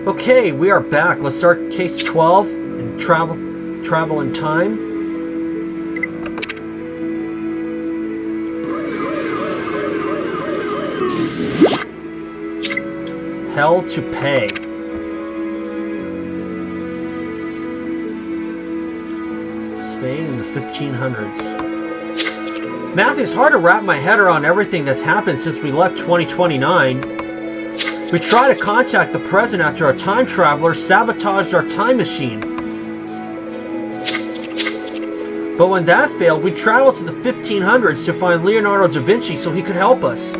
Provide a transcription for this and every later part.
Okay, we are back. Let's start case 12 and travel in time. Hell to pay. Spain in the 1500s. Matthew, it's hard to wrap my head around everything that's happened since we left 2029. We tried to contact the present after a time traveler sabotaged our time machine. But when that failed, we traveled to the 1500s to find Leonardo da Vinci so he could help us.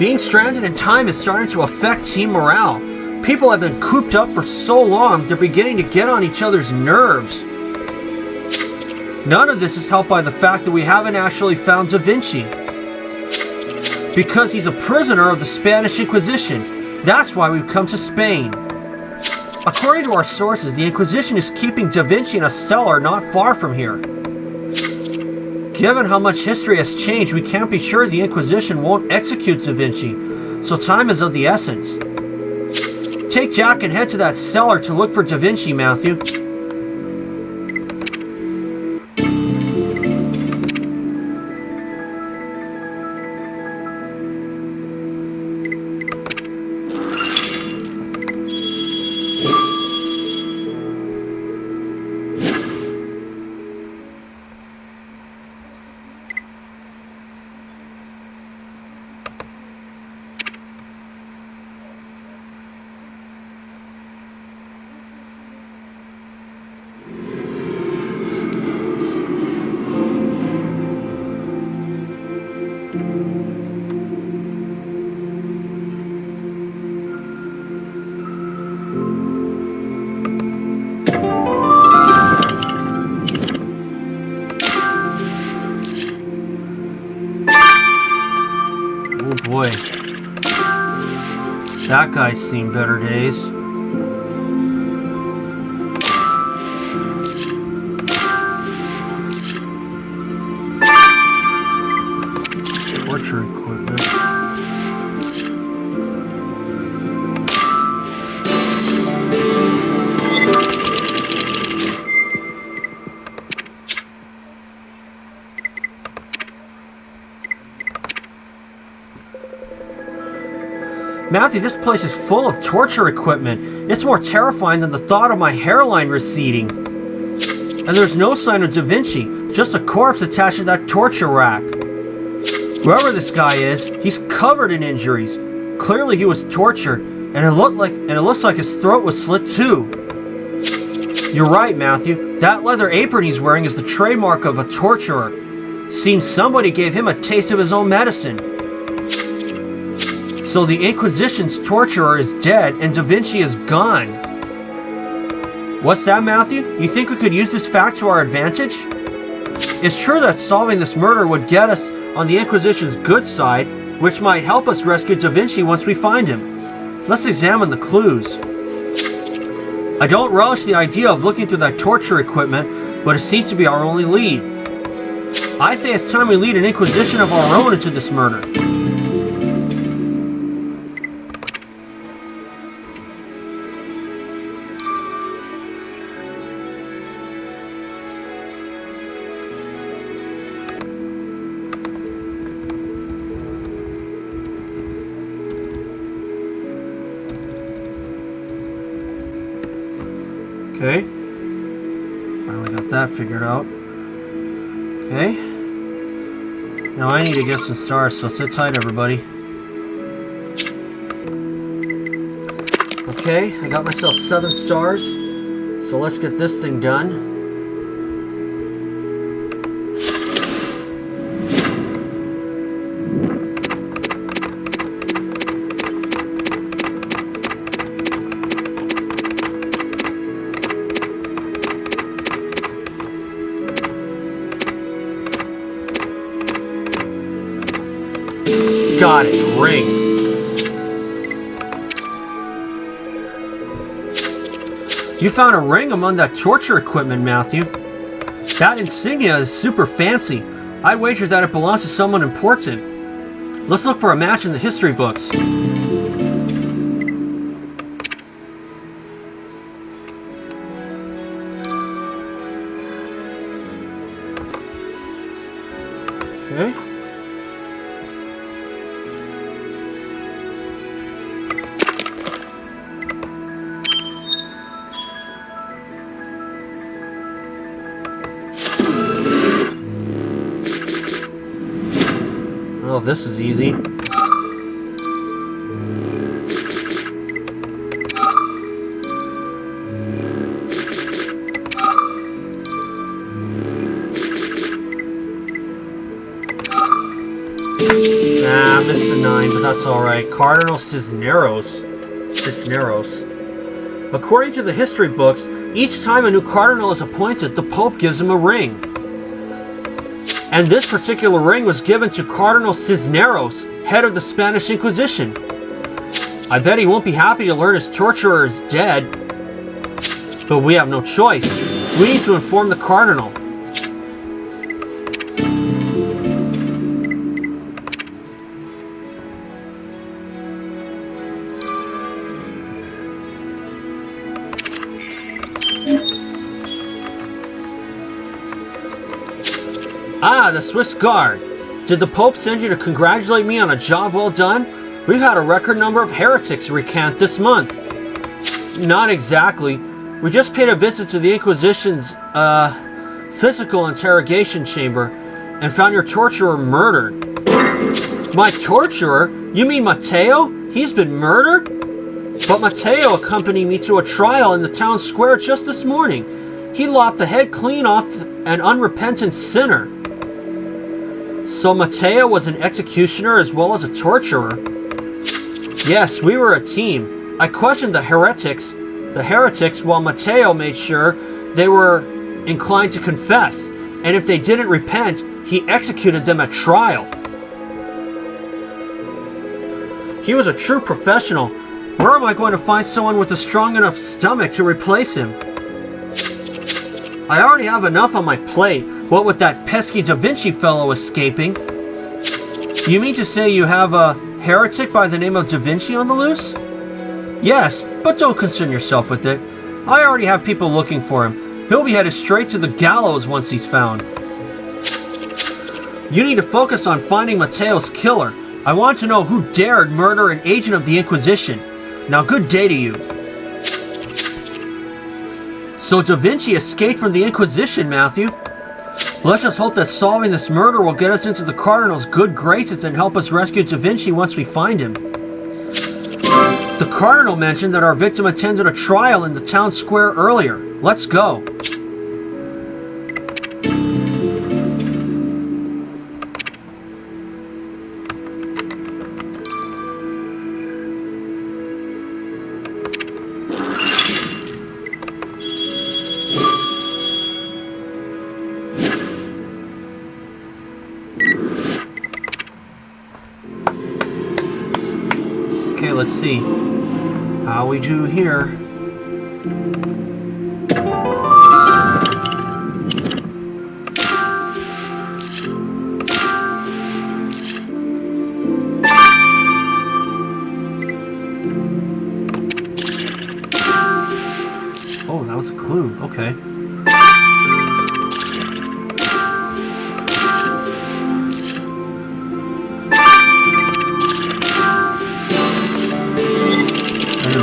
Being stranded in time is starting to affect team morale. People have been cooped up for so long, they're beginning to get on each other's nerves. None of this is helped by the fact that we haven't actually found Da Vinci. Because he's a prisoner of the Spanish Inquisition. That's why we've come to Spain. According to our sources, the Inquisition is keeping Da Vinci in a cellar not far from here. Given how much history has changed, we can't be sure the Inquisition won't execute Da Vinci, so time is of the essence. Take Jack and head to that cellar to look for Da Vinci, Matthew. Boy, that guy's seen better days. Torture equipment. Matthew, this place is full of torture equipment. It's more terrifying than the thought of my hairline receding. And there's no sign of Da Vinci, just a corpse attached to that torture rack. Whoever this guy is, he's covered in injuries. Clearly he was tortured, and it looks like his throat was slit too. You're right, Matthew. That leather apron he's wearing is the trademark of a torturer. Seems somebody gave him a taste of his own medicine. So the Inquisition's torturer is dead and Da Vinci is gone. What's that, Matthew? You think we could use this fact to our advantage? It's true that solving this murder would get us on the Inquisition's good side, which might help us rescue Da Vinci once we find him. Let's examine the clues. I don't relish the idea of looking through that torture equipment, but it seems to be our only lead. I say it's time we lead an Inquisition of our own into this murder. Okay, finally got that figured out. Okay, now I need to get some stars, so sit tight, everybody. Okay, I got myself 7 stars, so let's get this thing done. Got it. Ring. You found a ring among that torture equipment, Matthew. That insignia is super fancy. I'd wager that it belongs to someone important. Let's look for a match in the history books. Okay. Oh, this is easy. Ah, missed the 9, but that's alright. Cardinal Cisneros. According to the history books, each time a new cardinal is appointed, the Pope gives him a ring. And this particular ring was given to Cardinal Cisneros, head of the Spanish Inquisition. I bet he won't be happy to learn his torturer is dead. But we have no choice. We need to inform the Cardinal. Ah, the Swiss Guard. Did the Pope send you to congratulate me on a job well done? We've had a record number of heretics recant this month. Not exactly. We just paid a visit to the Inquisition's, physical interrogation chamber and found your torturer murdered. My torturer? You mean Matteo? He's been murdered? But Matteo accompanied me to a trial in the town square just this morning. He lopped the head clean off an unrepentant sinner. So Matteo was an executioner as well as a torturer? Yes, we were a team. I questioned the heretics while Matteo made sure they were inclined to confess, and if they didn't repent, he executed them at trial. He was a true professional. Where am I going to find someone with a strong enough stomach to replace him? I already have enough on my plate, what with that pesky Da Vinci fellow escaping. You mean to say you have a heretic by the name of Da Vinci on the loose? Yes, but don't concern yourself with it. I already have people looking for him. He'll be headed straight to the gallows once he's found. You need to focus on finding Matteo's killer. I want to know who dared murder an agent of the Inquisition. Now, good day to you. So Da Vinci escaped from the Inquisition, Matthew. Let's just hope that solving this murder will get us into the Cardinal's good graces and help us rescue Da Vinci once we find him. The Cardinal mentioned that our victim attended a trial in the town square earlier. Let's go. Okay, let's see how we do here. Oh, that was a clue. Okay.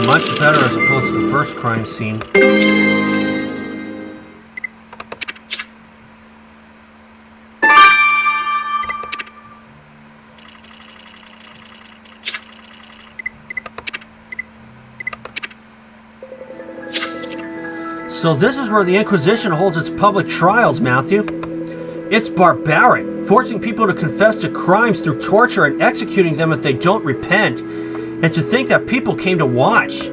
Much better as opposed to the first crime scene. So this is where the Inquisition holds its public trials, Matthew. It's barbaric, forcing people to confess to crimes through torture and executing them if they don't repent. And to think that people came to watch.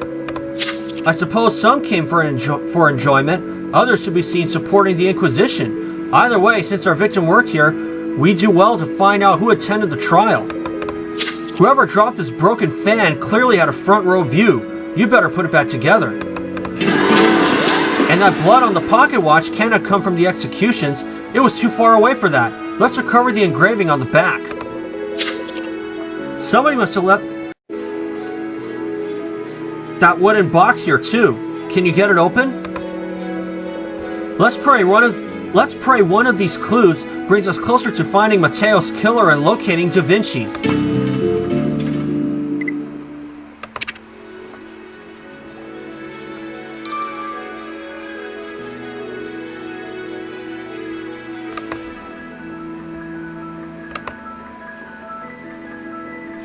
I suppose some came for enjoyment, others to be seen supporting the Inquisition. Either way, since our victim worked here, we do well to find out who attended the trial. Whoever dropped this broken fan clearly had a front row view. You better put it back together. And that blood on the pocket watch cannot come from the executions. It was too far away for that. Let's recover the engraving on the back. Somebody must have left that wooden box here too. Can you get it open? Let's pray one of these clues brings us closer to finding Matteo's killer and locating Da Vinci.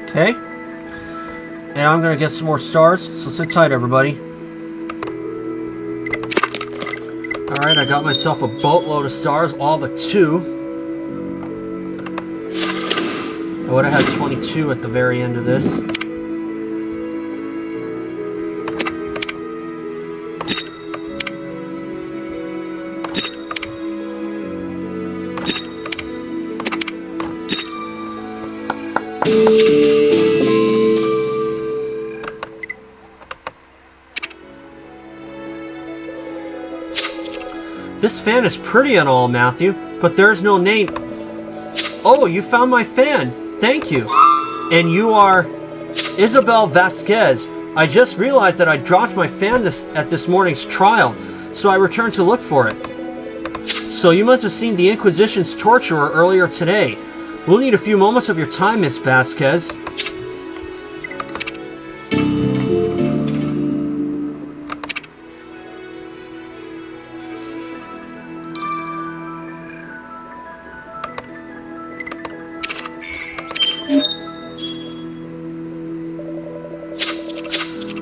Okay. And I'm gonna get some more stars, so sit tight, everybody. Alright, I got myself a boatload of stars, all but 2. I would have had 22 at the very end of this. This fan is pretty and all, Matthew, but there's no name. Oh, you found my fan. Thank you. And you are Isabel Vasquez. I just realized that I dropped my fan at this morning's trial, so I returned to look for it. So you must have seen the Inquisition's torturer earlier today. We'll need a few moments of your time, Miss Vasquez.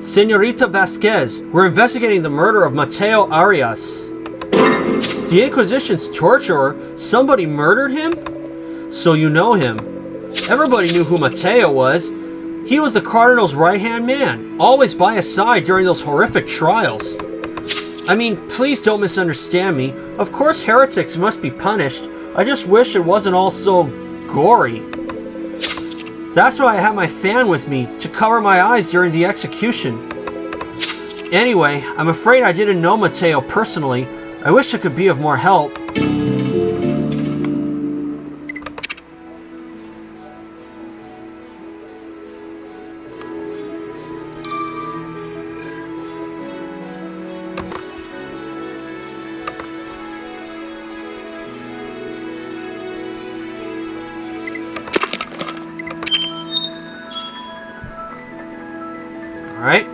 Senorita Vasquez, we're investigating the murder of Matteo Arias. The Inquisition's torturer? Somebody murdered him? So you know him. Everybody knew who Matteo was. He was the Cardinal's right-hand man, always by his side during those horrific trials. I mean, please don't misunderstand me. Of course heretics must be punished. I just wish it wasn't all so gory. That's why I have my fan with me, to cover my eyes during the execution. Anyway, I'm afraid I didn't know Matteo personally. I wish I could be of more help. Alright.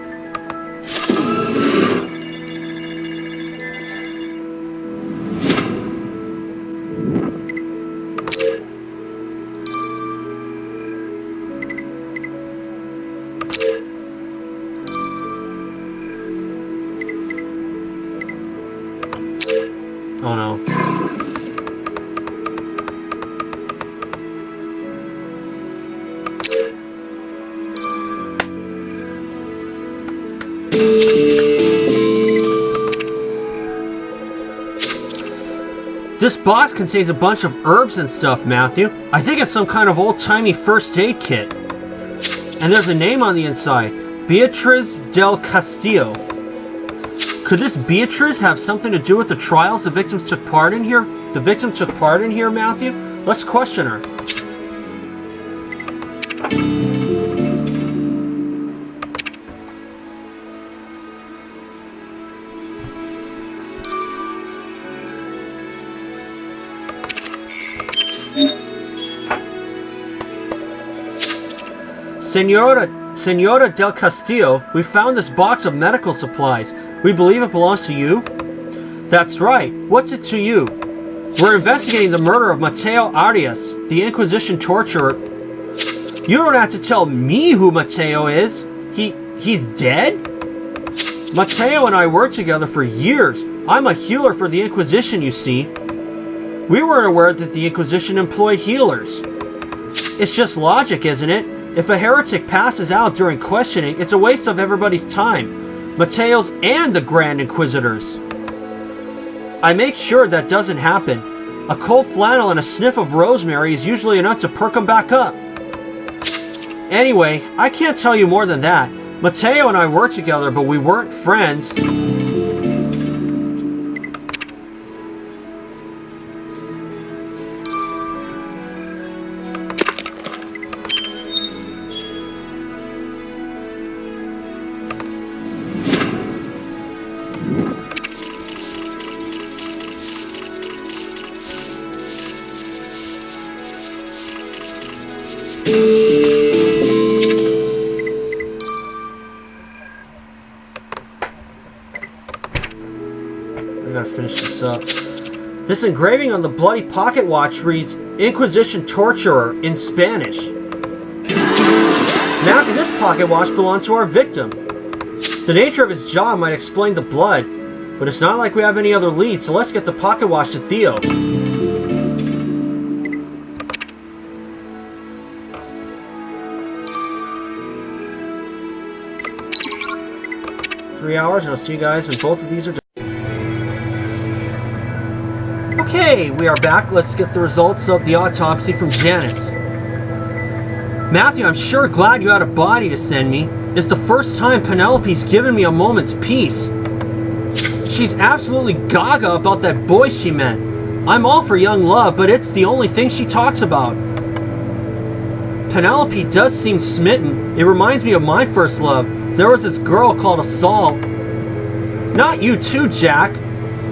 Oh no. This box contains a bunch of herbs and stuff, Matthew. I think it's some kind of old-timey first aid kit. And there's a name on the inside. Beatriz del Castillo. Could this Beatriz have something to do with the trials the victims took part in here? The victim took part in here, Matthew? Let's question her. Senora del Castillo, we found this box of medical supplies. We believe it belongs to you? That's right. What's it to you? We're investigating the murder of Matteo Arias, the Inquisition torturer. You don't have to tell me who Matteo is. He's dead? Matteo and I worked together for years. I'm a healer for the Inquisition, you see. We weren't aware that the Inquisition employed healers. It's just logic, isn't it? If a heretic passes out during questioning, it's a waste of everybody's time. Matteo's and the Grand Inquisitor's. I make sure that doesn't happen. A cold flannel and a sniff of rosemary is usually enough to perk them back up. Anyway, I can't tell you more than that. Matteo and I worked together, but we weren't friends. We gotta finish this up. This engraving on the bloody pocket watch reads, Inquisition Torturer in Spanish. Matthew, this pocket watch belonged to our victim. The nature of his job might explain the blood, but it's not like we have any other leads, so let's get the pocket watch to Theo. 3 hours, and I'll see you guys when both of these are done. Okay, we are back. Let's get the results of the autopsy from Janice. Matthew, I'm sure glad you had a body to send me. It's the first time Penelope's given me a moment's peace. She's absolutely gaga about that boy she met. I'm all for young love, but it's the only thing she talks about. Penelope does seem smitten. It reminds me of my first love. There was this girl called Assault. Not you too, Jack.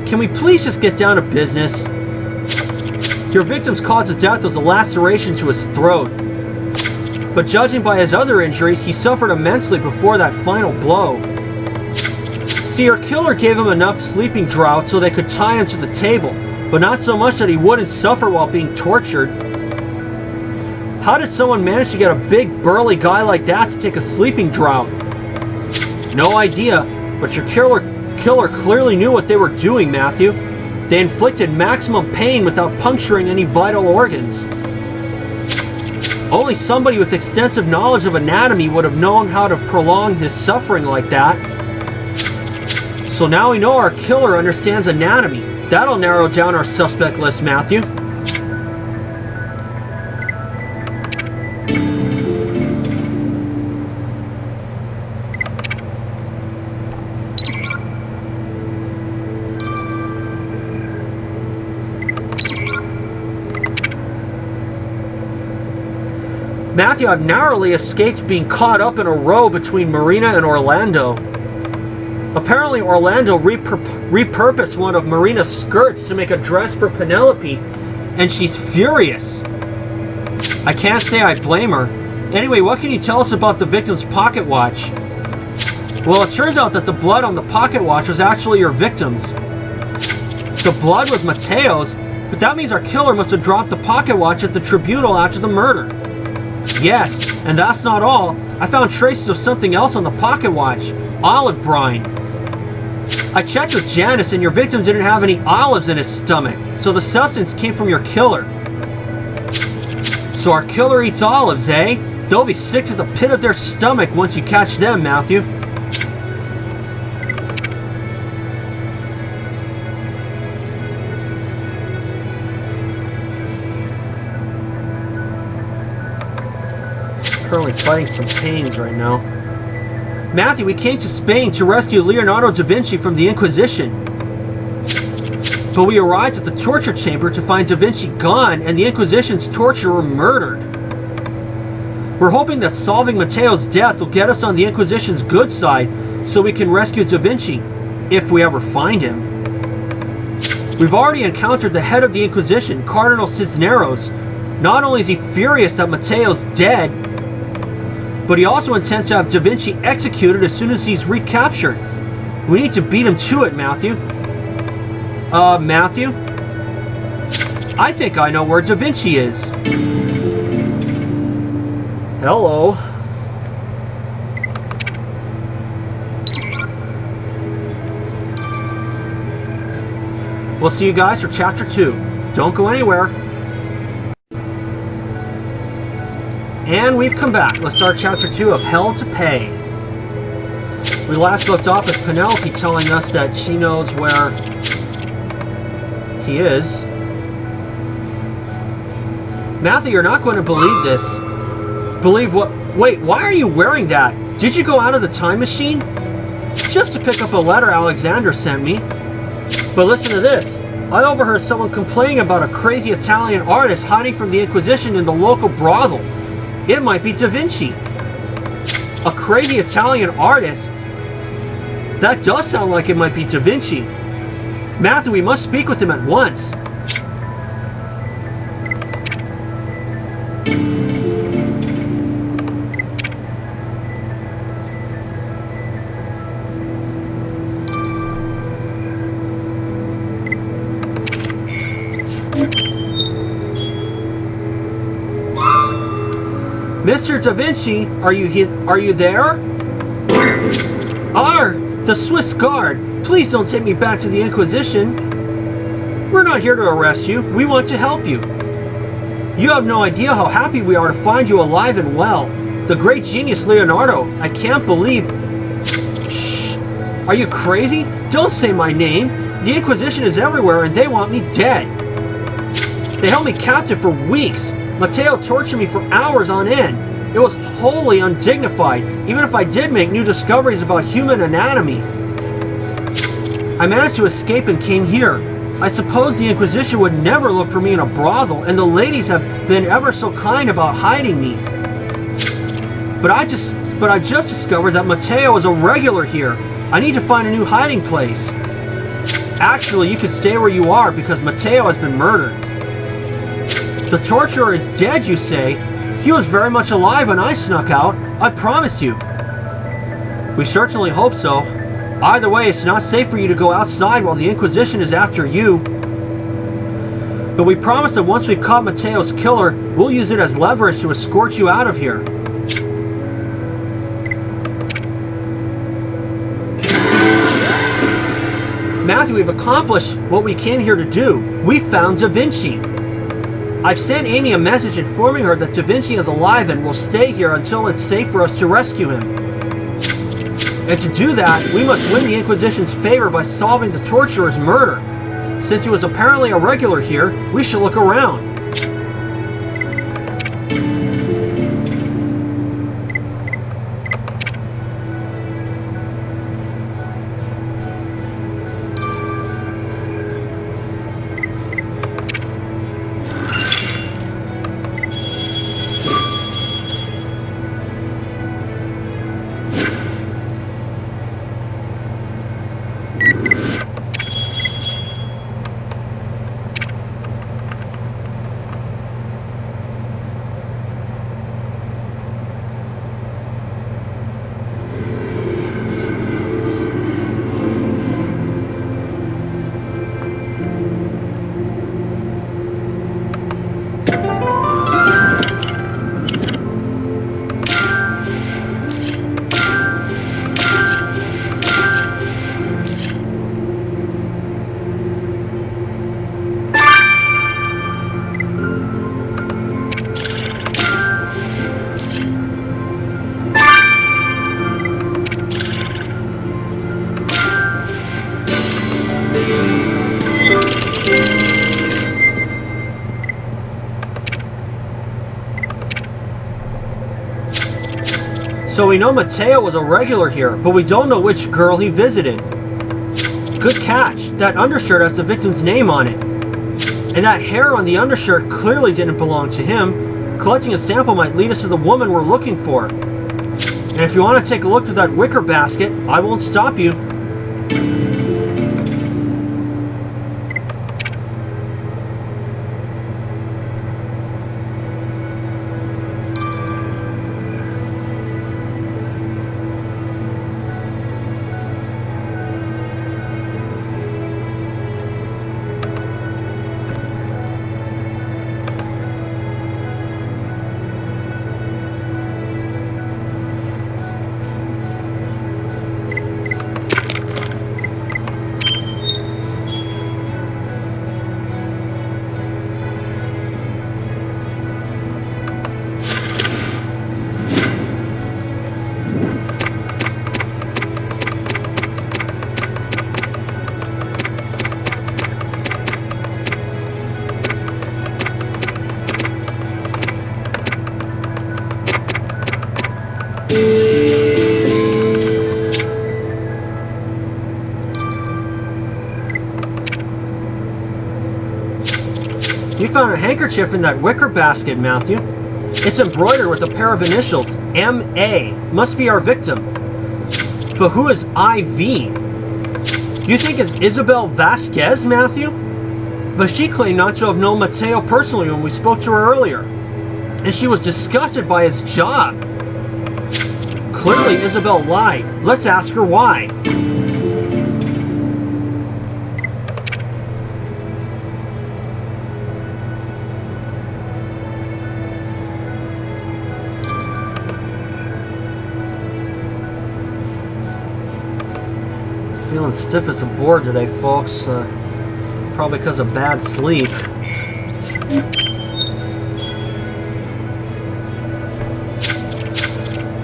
Can we please just get down to business? Your victim's cause of death was a laceration to his throat. But judging by his other injuries, he suffered immensely before that final blow. See, her killer gave him enough sleeping draughts so they could tie him to the table, but not so much that he wouldn't suffer while being tortured. How did someone manage to get a big, burly guy like that to take a sleeping draught? No idea, but your killer clearly knew what they were doing, Matthew. They inflicted maximum pain without puncturing any vital organs. Only somebody with extensive knowledge of anatomy would have known how to prolong his suffering like that. So now we know our killer understands anatomy. That'll narrow down our suspect list, Matthew. Matthew, I've narrowly escaped being caught up in a row between Marina and Orlando. Apparently, Orlando repurposed one of Marina's skirts to make a dress for Penelope, and she's furious. I can't say I blame her. Anyway, what can you tell us about the victim's pocket watch? Well, it turns out that the blood on the pocket watch was actually your victim's. The blood was Mateo's, but that means our killer must have dropped the pocket watch at the tribunal after the murder. Yes, and that's not all. I found traces of something else on the pocket watch. Olive brine. I checked with Janice and your victim didn't have any olives in his stomach, so the substance came from your killer. So our killer eats olives, eh? They'll be sick to the pit of their stomach once you catch them, Matthew. Currently fighting some pains right now. Matthew, we came to Spain to rescue Leonardo da Vinci from the Inquisition. But we arrived at the torture chamber to find Da Vinci gone and the Inquisition's torturer murdered. We're hoping that solving Mateo's death will get us on the Inquisition's good side so we can rescue Da Vinci, if we ever find him. We've already encountered the head of the Inquisition, Cardinal Cisneros. Not only is he furious that Mateo's dead, but he also intends to have Da Vinci executed as soon as he's recaptured. We need to beat him to it, Matthew. Matthew? I think I know where Da Vinci is. Hello. We'll see you guys for Chapter 2. Don't go anywhere. And we've come back. Let's start Chapter 2 of Hell to Pay. We last left off with Penelope telling us that she knows where he is. Matthew, you're not going to believe this. Believe what? Wait, why are you wearing that? Did you go out of the time machine? Just to pick up a letter Alexander sent me. But listen to this. I overheard someone complaining about a crazy Italian artist hiding from the Inquisition in the local brothel. It might be Da Vinci. A crazy Italian artist? That does sound like it might be Da Vinci. Matthew, we must speak with him at once. Mr. Da Vinci, are you there? The Swiss Guard. Please don't take me back to the Inquisition. We're not here to arrest you. We want to help you. You have no idea how happy we are to find you alive and well. The great genius Leonardo. I can't believe... Shh. Are you crazy? Don't say my name. The Inquisition is everywhere and they want me dead. They held me captive for weeks. Matteo tortured me for hours on end. It was wholly undignified, even if I did make new discoveries about human anatomy. I managed to escape and came here. I suppose the Inquisition would never look for me in a brothel, and the ladies have been ever so kind about hiding me. But I just discovered that Matteo is a regular here. I need to find a new hiding place. Actually, you can stay where you are because Matteo has been murdered. The torturer is dead, you say? He was very much alive when I snuck out, I promise you. We certainly hope so. Either way, it's not safe for you to go outside while the Inquisition is after you. But we promise that once we've caught Matteo's killer, we'll use it as leverage to escort you out of here. Matthew, we've accomplished what we came here to do. We found Da Vinci. I've sent Amy a message informing her that Da Vinci is alive and will stay here until it's safe for us to rescue him. And to do that, we must win the Inquisition's favor by solving the torturer's murder. Since he was apparently a regular here, we should look around. So we know Matteo was a regular here, but we don't know which girl he visited. Good catch. That undershirt has the victim's name on it. And that hair on the undershirt clearly didn't belong to him. Collecting a sample might lead us to the woman we're looking for. And if you want to take a look through that wicker basket, I won't stop you. You found a handkerchief in that wicker basket, Matthew. It's embroidered with a pair of initials, M.A. Must be our victim. But who is I.V.? You think it's Isabel Vasquez, Matthew? But she claimed not to have known Matteo personally when we spoke to her earlier. And she was disgusted by his job. Clearly Isabel lied. Let's ask her why. feeling stiff as a board today, folks. Probably because of bad sleep.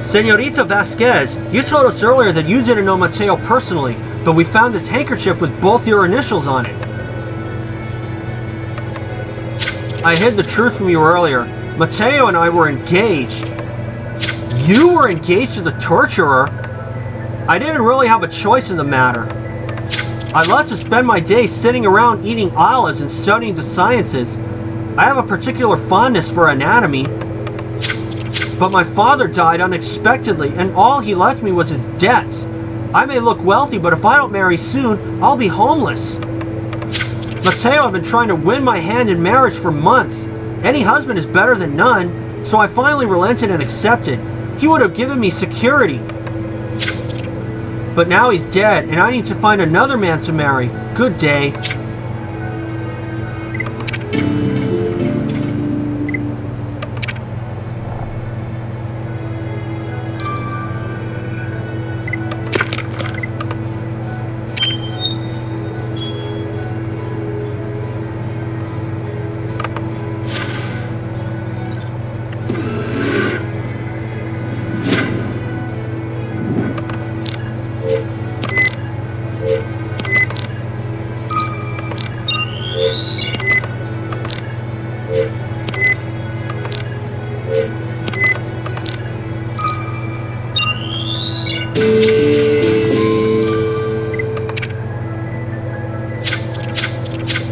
Senorita Vasquez, you told us earlier that you didn't know Mateo personally, but we found this handkerchief with both your initials on it. I hid the truth from you earlier. Mateo and I were engaged. You were engaged to the torturer? I didn't really have a choice in the matter. I love to spend my days sitting around eating olives and studying the sciences. I have a particular fondness for anatomy. But my father died unexpectedly, and all he left me was his debts. I may look wealthy, but if I don't marry soon, I'll be homeless. Mateo had been trying to win my hand in marriage for months. Any husband is better than none, so I finally relented and accepted. He would have given me security. But now he's dead, and I need to find another man to marry. Good day.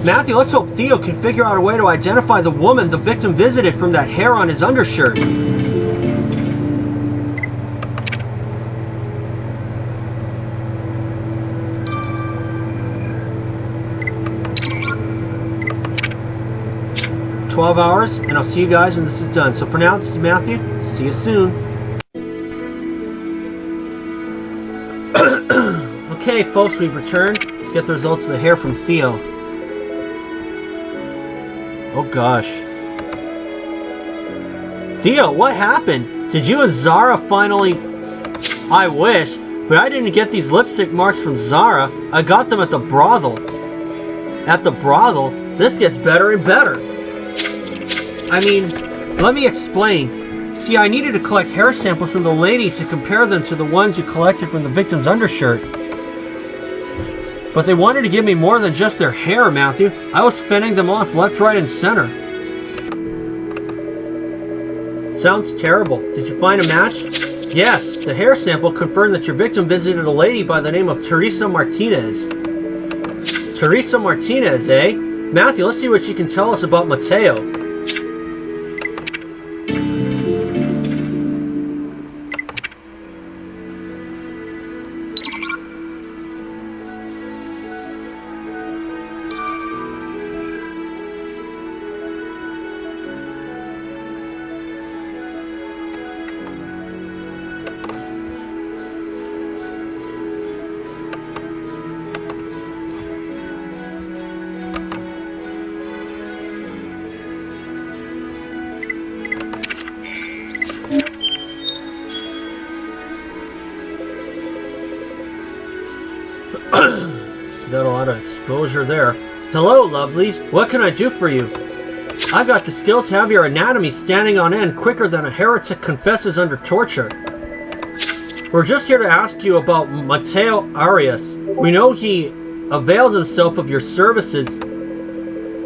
Matthew, let's hope Theo can figure out a way to identify the woman the victim visited from that hair on his undershirt. "12 hours, and I'll see you guys when this is done. So for now, this is Matthew. See you soon." Okay, folks, we've returned. Let's get the results of the hair from Theo. Oh gosh. Theo, what happened? Did you and Zara finally... I wish, but I didn't get these lipstick marks from Zara. I got them at the brothel. At the brothel? This gets better and better. I mean, let me explain. See, I needed to collect hair samples from the ladies to compare them to the ones you collected from the victim's undershirt. But they wanted to give me more than just their hair, Matthew. I was fending them off left, right, and center. Sounds terrible. Did you find a match? Yes, the hair sample confirmed that your victim visited a lady by the name of Teresa Martinez. Teresa Martinez, eh? Matthew, let's see what she can tell us about Mateo. Got a lot of exposure there. Hello, lovelies. What can I do for you? I've got the skills to have your anatomy standing on end quicker than a heretic confesses under torture. We're just here to ask you about Mateo Arias. We know he availed himself of your services.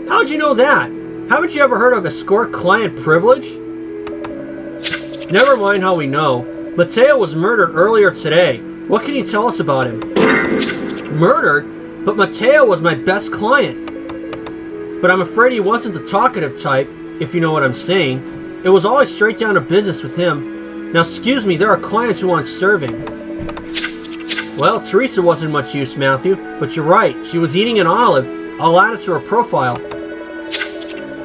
How'd you know that? Haven't you ever heard of escort client privilege? Never mind how we know. Mateo was murdered earlier today. What can you tell us about him? Murdered? But Mateo was my best client. But I'm afraid he wasn't the talkative type, if you know what I'm saying. It was always straight down to business with him. Now excuse me, there are clients who want serving. Well, Teresa wasn't much use, Matthew, but you're right. She was eating an olive. I'll add it to her profile.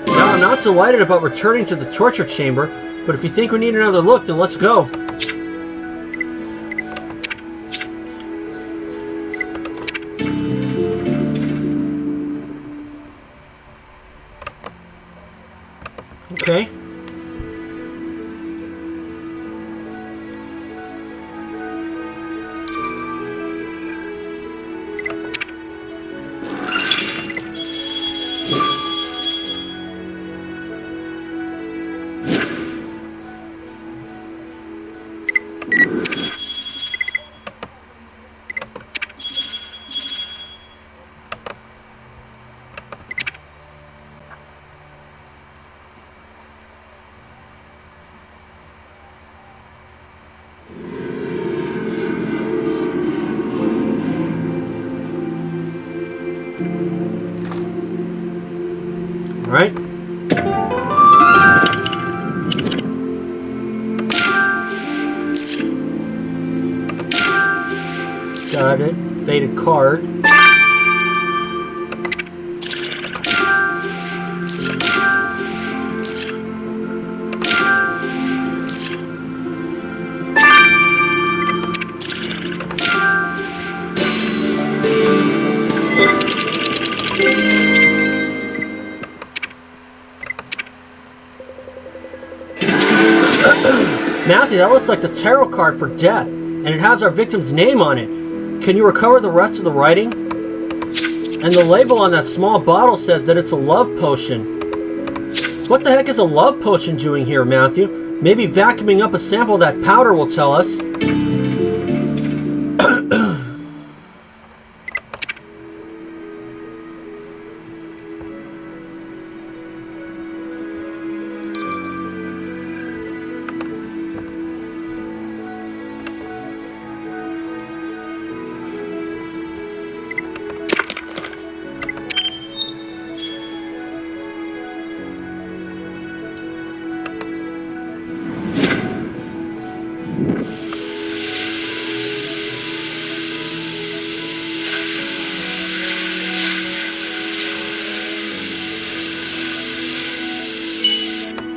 Now, I'm not delighted about returning to the torture chamber, but if you think we need another look, then let's go. Okay. Alright. Got it. Faded card. Matthew, that looks like the tarot card for death, and it has our victim's name on it. Can you recover the rest of the writing? And the label on that small bottle says that it's a love potion. What the heck is a love potion doing here, Matthew? Maybe vacuuming up a sample of that powder will tell us.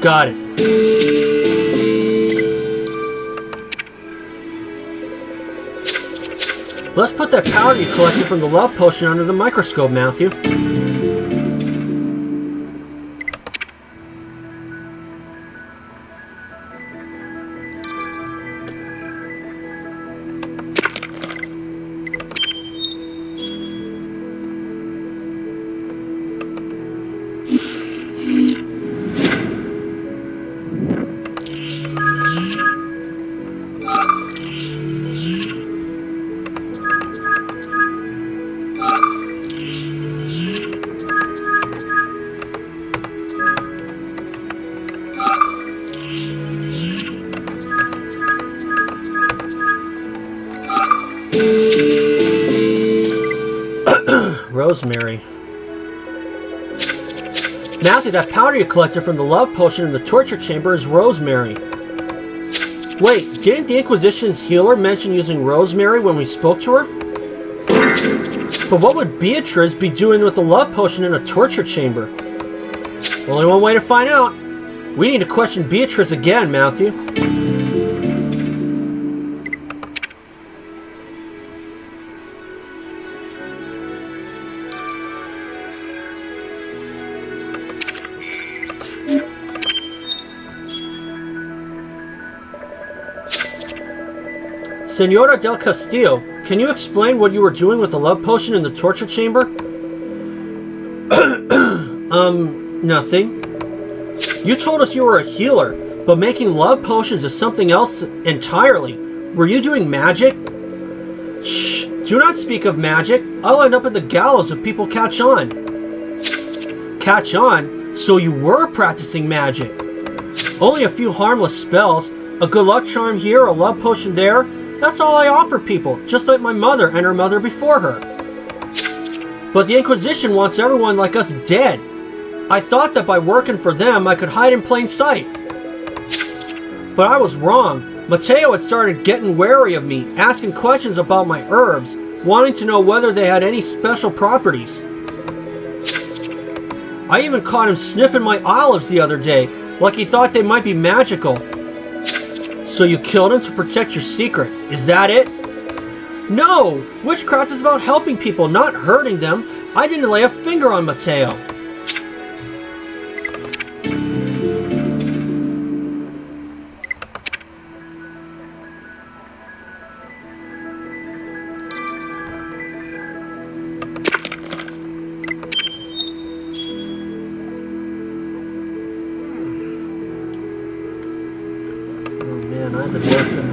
Got it. Let's put that powder you collected from the love potion under the microscope, Matthew. Rosemary. Matthew, that powder you collected from the love potion in the torture chamber is rosemary. Wait, didn't the Inquisition's healer mention using rosemary when we spoke to her? But what would Beatrice be doing with the love potion in a torture chamber? Only one way to find out. We need to question Beatrice again, Matthew. Senora del Castillo, can you explain what you were doing with the love potion in the torture chamber? Nothing. You told us you were a healer, but making love potions is something else entirely. Were you doing magic? Shh, do not speak of magic. I'll end up at the gallows if people catch on. Catch on? So you were practicing magic. Only a few harmless spells, a good luck charm here, a love potion there. That's all I offer people, just like my mother and her mother before her. But the Inquisition wants everyone like us dead. I thought that by working for them, I could hide in plain sight. But I was wrong. Mateo had started getting wary of me, asking questions about my herbs, wanting to know whether they had any special properties. I even caught him sniffing my olives the other day, like he thought they might be magical. So you killed him to protect your secret, is that it? No! Witchcraft is about helping people, not hurting them. I didn't lay a finger on Mateo. I've been working.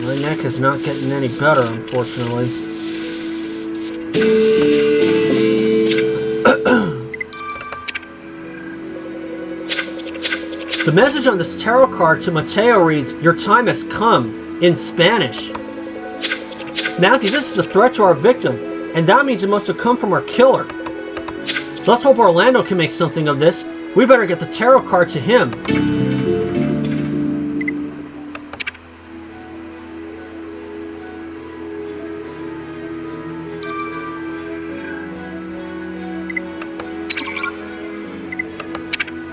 My neck is not getting any better, unfortunately. The message on this tarot card to Mateo reads, "Your time has come," in Spanish. Matthew, this is a threat to our victim, and that means it must have come from our killer. Let's hope Orlando can make something of this. We better get the tarot card to him.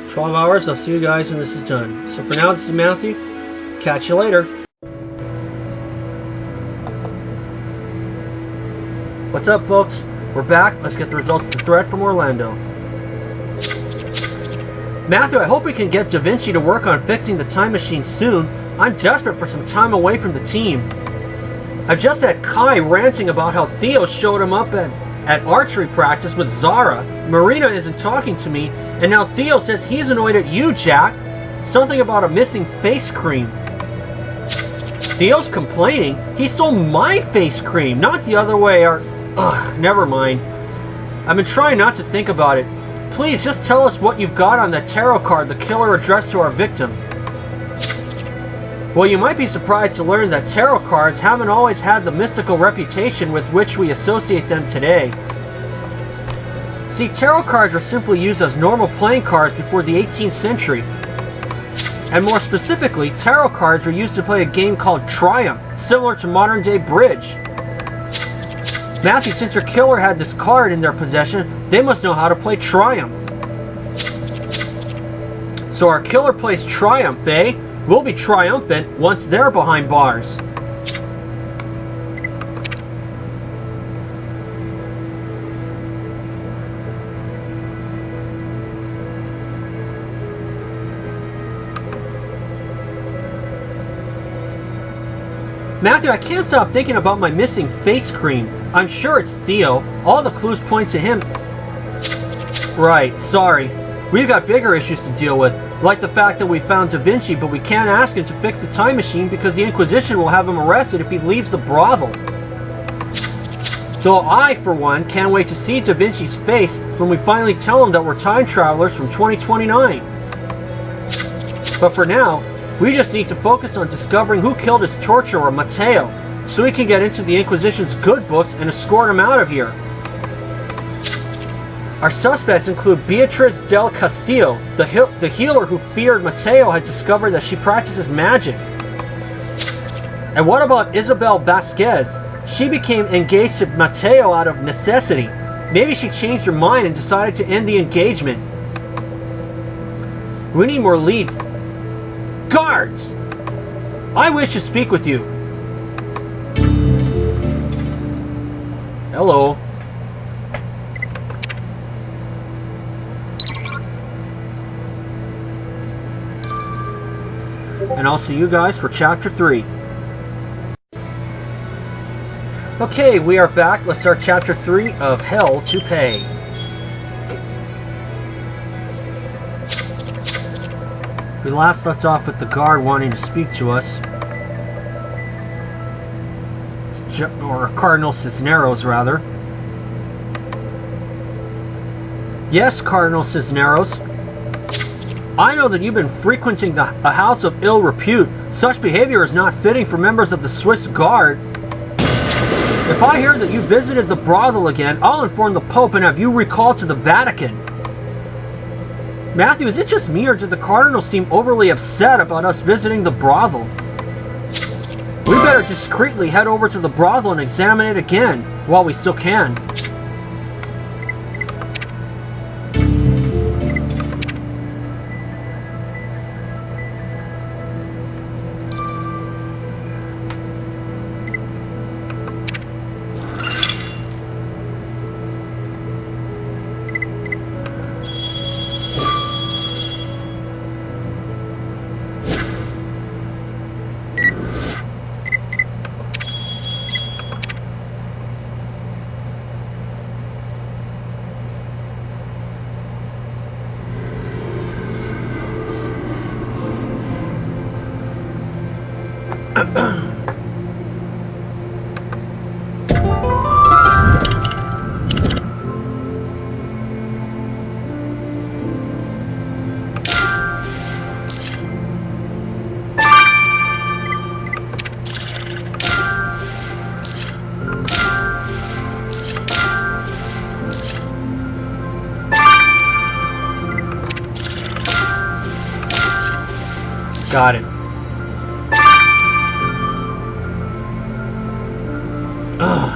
$12. I'll see you guys when this is done. So for now, this is Matthew. Catch you later. What's up, folks? We're back. Let's get the results of the threat from Orlando. Matthew, I hope we can get Da Vinci to work on fixing the time machine soon. I'm desperate for some time away from the team. I've just had Kai ranting about how Theo showed him up at archery practice with Zara. Marina isn't talking to me, and now Theo says he's annoyed at you, Jack. Something about a missing face cream. Theo's complaining. He stole my face cream, not the other way. Ugh, never mind. I've been trying not to think about it. Please, just tell us what you've got on that tarot card the killer addressed to our victim. Well, you might be surprised to learn that tarot cards haven't always had the mystical reputation with which we associate them today. See, tarot cards were simply used as normal playing cards before the 18th century. And more specifically, tarot cards were used to play a game called Triumph, similar to modern-day bridge. Matthew, since your killer had this card in their possession, they must know how to play Triumph. So our killer plays Triumph, eh? We'll be triumphant once they're behind bars. Matthew, I can't stop thinking about my missing face cream. I'm sure it's Theo. All the clues point to him. Right, sorry. We've got bigger issues to deal with, like the fact that we found Da Vinci, but we can't ask him to fix the time machine because the Inquisition will have him arrested if he leaves the brothel. Though I, for one, can't wait to see Da Vinci's face when we finally tell him that we're time travelers from 2029. But for now, we just need to focus on discovering who killed his torturer, Matteo, so we can get into the Inquisition's good books and escort him out of here. Our suspects include Beatriz del Castillo, the healer who feared Matteo had discovered that she practices magic. And what about Isabel Vasquez? She became engaged to Matteo out of necessity. Maybe she changed her mind and decided to end the engagement. We need more leads. Guards! I wish to speak with you. Hello. And I'll see you guys for Chapter 3. Okay, we are back. Let's start Chapter 3 of Hell to Pay. We last left off with the guard wanting to speak to us. Or Cardinal Cisneros, rather. Yes, Cardinal Cisneros. I know that you've been frequenting a house of ill repute. Such behavior is not fitting for members of the Swiss Guard. If I hear that you visited the brothel again, I'll inform the Pope and have you recalled to the Vatican. Matthew, is it just me or did the Cardinal seem overly upset about us visiting the brothel? We better discreetly head over to the brothel and examine it again, while we still can. Got it. Ugh.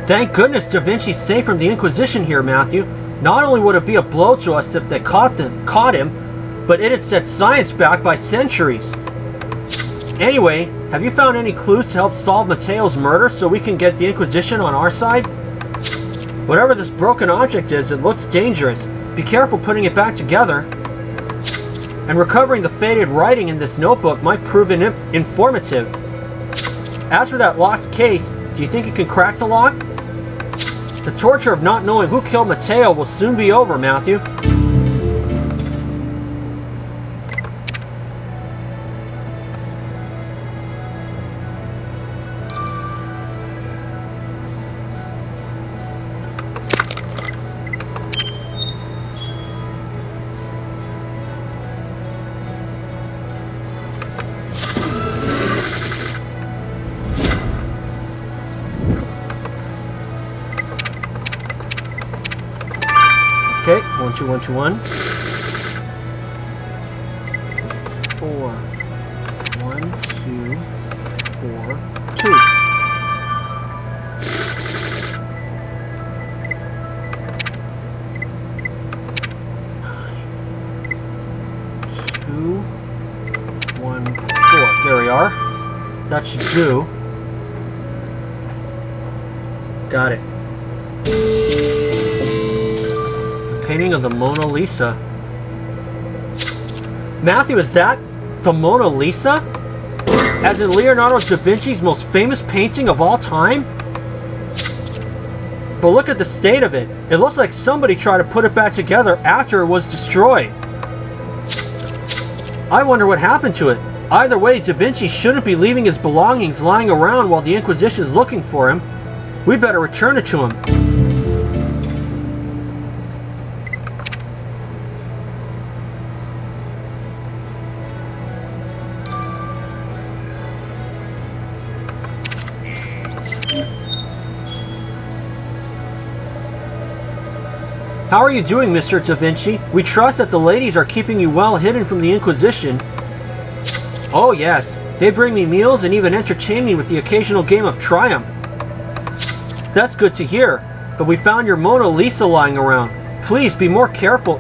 Thank goodness Da Vinci's safe from the Inquisition here, Matthew. Not only would it be a blow to us if they caught him, but it'd set science back by centuries. Anyway, have you found any clues to help solve Mateo's murder so we can get the Inquisition on our side? Whatever this broken object is, it looks dangerous. Be careful putting it back together. And recovering the faded writing in this notebook might prove informative. As for that locked case, do you think it can crack the lock? The torture of not knowing who killed Mateo will soon be over, Matthew. Okay, 1 2 1 2 1. 4 1 2 4 2. 2 1 4. There we are. That should do. Got it. Painting of the Mona Lisa. Matthew, is that the Mona Lisa? As in Leonardo da Vinci's most famous painting of all time? But look at the state of it. It looks like somebody tried to put it back together after it was destroyed. I wonder what happened to it. Either way, Da Vinci shouldn't be leaving his belongings lying around while the Inquisition is looking for him. We'd better return it to him. How are you doing, Mr. Da Vinci? We trust that the ladies are keeping you well hidden from the Inquisition. Oh yes, they bring me meals and even entertain me with the occasional game of Triumph. That's good to hear, but we found your Mona Lisa lying around. Please be more careful.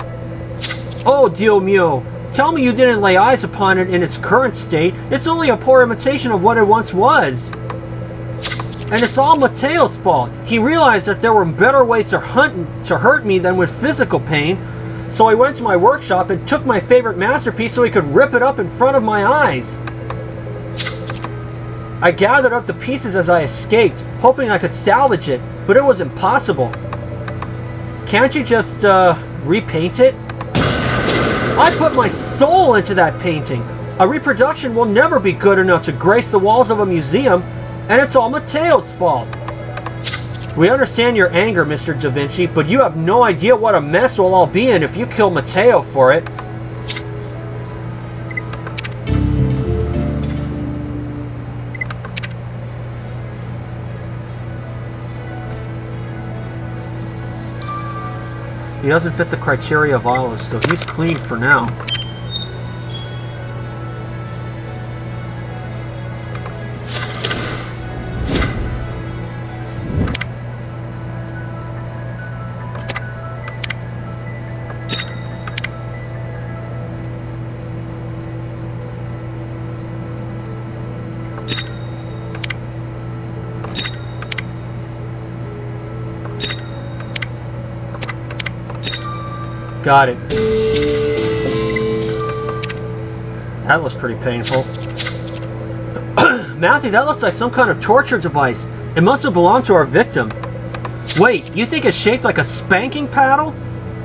Oh, Dio mio. Tell me you didn't lay eyes upon it in its current state. It's only a poor imitation of what it once was. And it's all Mateo's fault. He realized that there were better ways to hurt me than with physical pain, so I went to my workshop and took my favorite masterpiece so he could rip it up in front of my eyes. I gathered up the pieces as I escaped, hoping I could salvage it, but it was impossible. Can't you just, repaint it? I put my soul into that painting. A reproduction will never be good enough to grace the walls of a museum, and it's all Mateo's fault. We understand your anger, Mr. Da Vinci, but you have no idea what a mess we'll all be in if you kill Mateo for it. He doesn't fit the criteria of Olive, so he's clean for now. Got it. That looks pretty painful. Matthew, that looks like some kind of torture device. It must have belonged to our victim. Wait, you think it's shaped like a spanking paddle?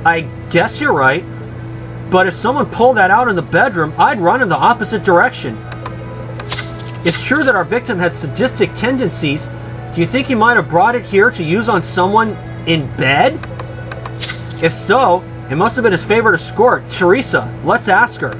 I guess you're right. But if someone pulled that out in the bedroom, I'd run in the opposite direction. It's true that our victim had sadistic tendencies. Do you think he might have brought it here to use on someone in bed? If so, it must have been his favorite escort, Teresa. Let's ask her.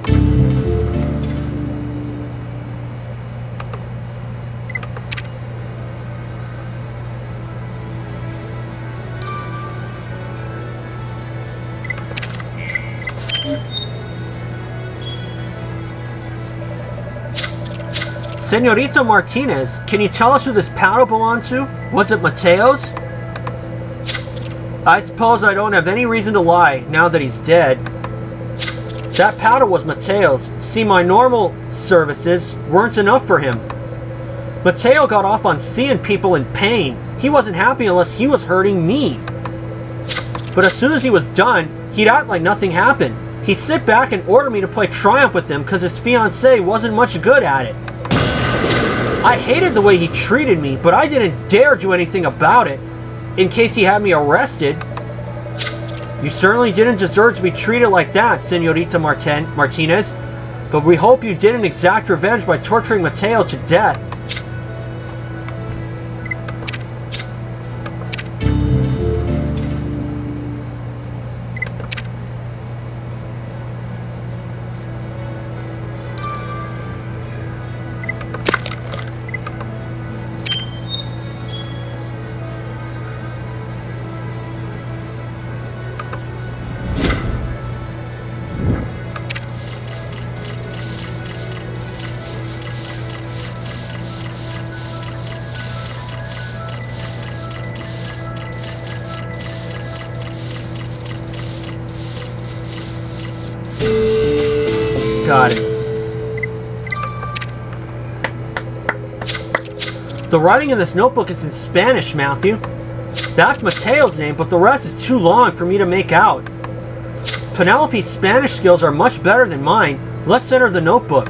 Senorita Martinez, can you tell us who this paddle belonged to? Was it Mateo's? I suppose I don't have any reason to lie now that he's dead. That paddle was Mateo's. See, my normal services weren't enough for him. Mateo got off on seeing people in pain. He wasn't happy unless he was hurting me. But as soon as he was done, he'd act like nothing happened. He'd sit back and order me to play Triumph with him because his fiancée wasn't much good at it. I hated the way he treated me, but I didn't dare do anything about it, in case he had me arrested. You certainly didn't deserve to be treated like that, Senorita Martinez, but we hope you didn't exact revenge by torturing Mateo to death. Got it. The writing in this notebook is in Spanish, Matthew. That's Mateo's name, but the rest is too long for me to make out. Penelope's Spanish skills are much better than mine. Let's enter the notebook.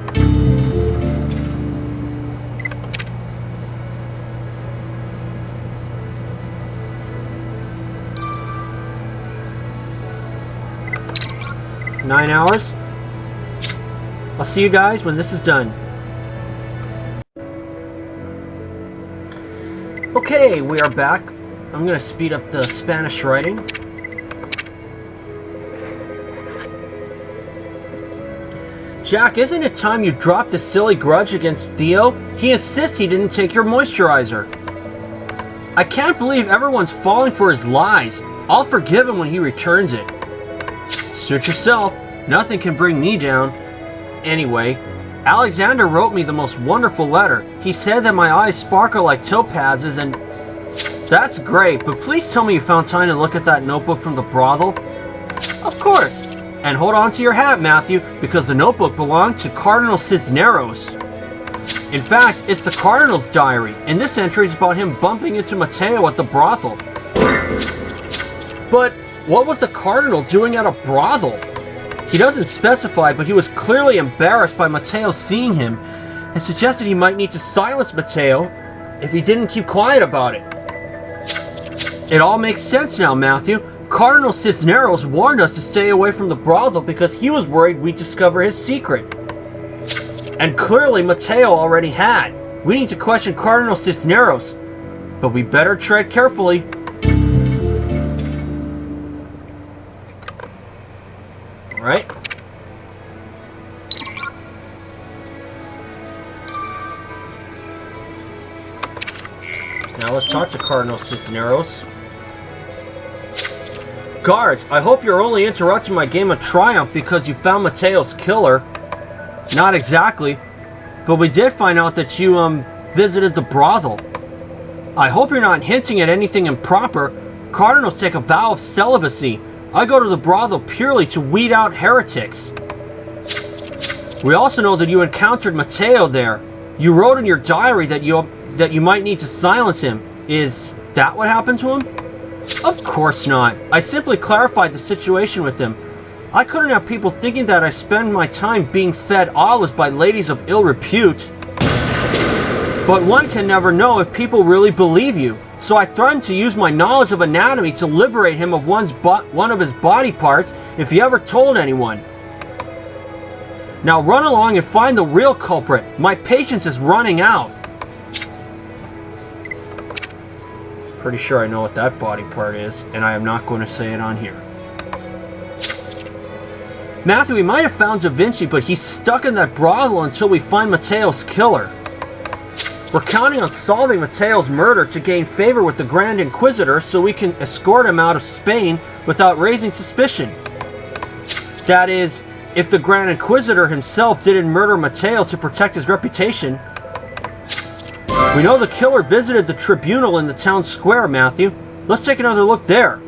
Nine hours. I'll see you guys when this is done. Okay, we are back. I'm going to speed up the Spanish writing. Jack, isn't it time you dropped this silly grudge against Theo? He insists he didn't take your moisturizer. I can't believe everyone's falling for his lies. I'll forgive him when he returns it. Suit yourself. Nothing can bring me down. Anyway, Alexander wrote me the most wonderful letter. He said that my eyes sparkle like topazes and... That's great, but please tell me you found time to look at that notebook from the brothel. Of course. And hold on to your hat, Matthew, because the notebook belonged to Cardinal Cisneros. In fact, it's the Cardinal's diary, and this entry is about him bumping into Mateo at the brothel. But what was the Cardinal doing at a brothel? He doesn't specify, but he was clearly embarrassed by Mateo seeing him and suggested he might need to silence Mateo if he didn't keep quiet about it. It all makes sense now, Matthew. Cardinal Cisneros warned us to stay away from the brothel because he was worried we'd discover his secret. And clearly Mateo already had. We need to question Cardinal Cisneros, but we better tread carefully. Right? Now let's talk to Cardinal Cisneros. Guards, I hope you're only interrupting my game of Triumph because you found Mateo's killer. Not exactly, but we did find out that you, visited the brothel. I hope you're not hinting at anything improper. Cardinals take a vow of celibacy. I go to the brothel purely to weed out heretics. We also know that you encountered Mateo there. You wrote in your diary that you might need to silence him. Is that what happened to him? Of course not. I simply clarified the situation with him. I couldn't have people thinking that I spend my time being fed olives by ladies of ill repute. But one can never know if people really believe you. So I threatened to use my knowledge of anatomy to liberate him of one of his body parts if he ever told anyone. Now run along and find the real culprit. My patience is running out. Pretty sure I know what that body part is, and I am not going to say it on here. Matthew, we might have found Da Vinci, but he's stuck in that brothel until we find Mateo's killer. We're counting on solving Mateo's murder to gain favor with the Grand Inquisitor so we can escort him out of Spain without raising suspicion. That is, if the Grand Inquisitor himself didn't murder Mateo to protect his reputation. We know the killer visited the tribunal in the town square, Matthew. Let's take another look there.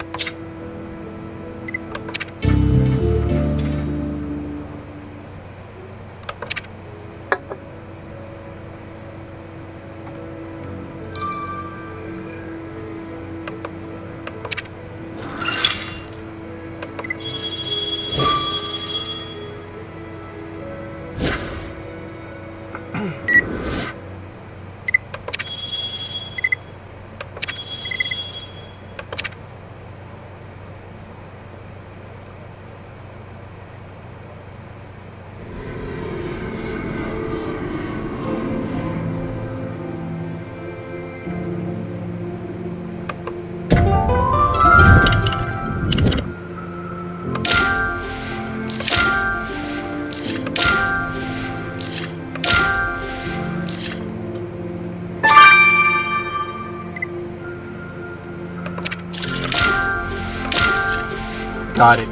Got it.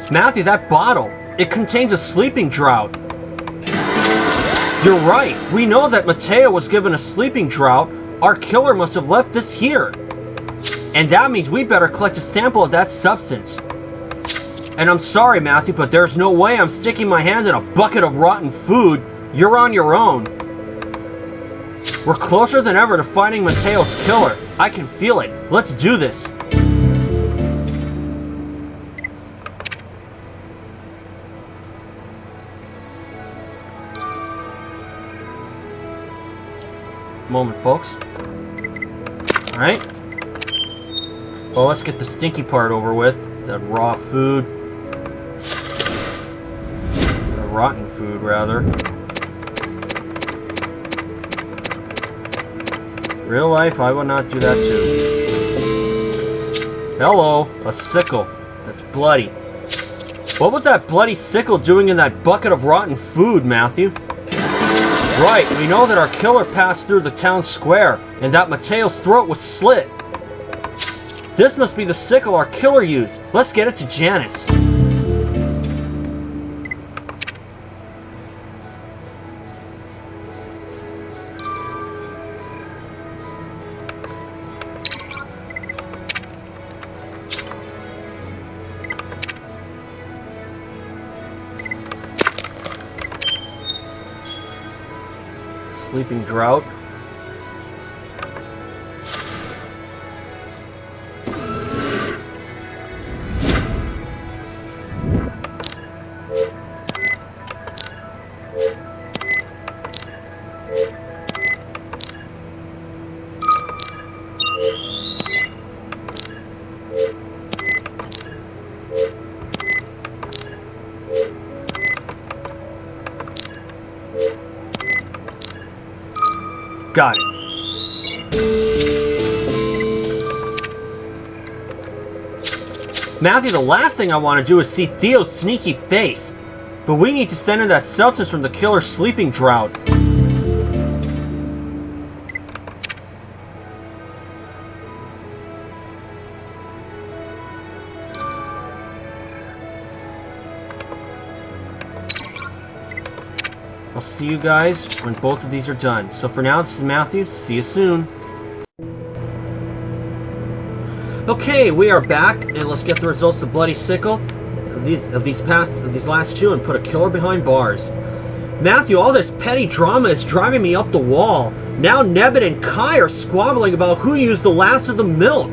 Matthew, that bottle, it contains a sleeping draught. You're right. We know that Mateo was given a sleeping draught. Our killer must have left this here. And that means we better collect a sample of that substance. And I'm sorry, Matthew, but there's no way I'm sticking my hand in a bucket of rotten food. You're on your own. We're closer than ever to finding Mateo's killer. I can feel it. Let's do this. Moment, folks. Alright. Well, let's get the stinky part over with. That raw food. Rotten food, rather. Real life, I would not do that too. Hello, a sickle. That's bloody. What was that bloody sickle doing in that bucket of rotten food, Matthew? Right, we know that our killer passed through the town square, and that Mateo's throat was slit. This must be the sickle our killer used. Let's get it to Janice. Sleeping draught. Got it. Matthew, the last thing I want to do is see Theo's sneaky face. But we need to send in that substance from the killer's sleeping draught. I'll see you guys when both of these are done. So for now, this is Matthew. See you soon. Okay, we are back, and let's get the results of the bloody sickle of these last two and put a killer behind bars. Matthew, all this petty drama is driving me up the wall. Now Nebbit and Kai are squabbling about who used the last of the milk.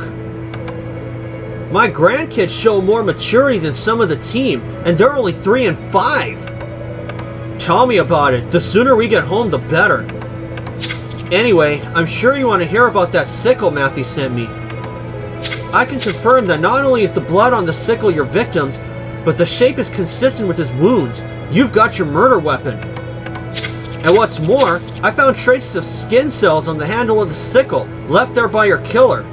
My grandkids show more maturity than some of the team, and they're only 3 and 5. Tell me about it. The sooner we get home, the better. Anyway, I'm sure you want to hear about that sickle Matthew sent me. I can confirm that not only is the blood on the sickle your victim's, but the shape is consistent with his wounds. You've got your murder weapon. And what's more, I found traces of skin cells on the handle of the sickle, left there by your killer.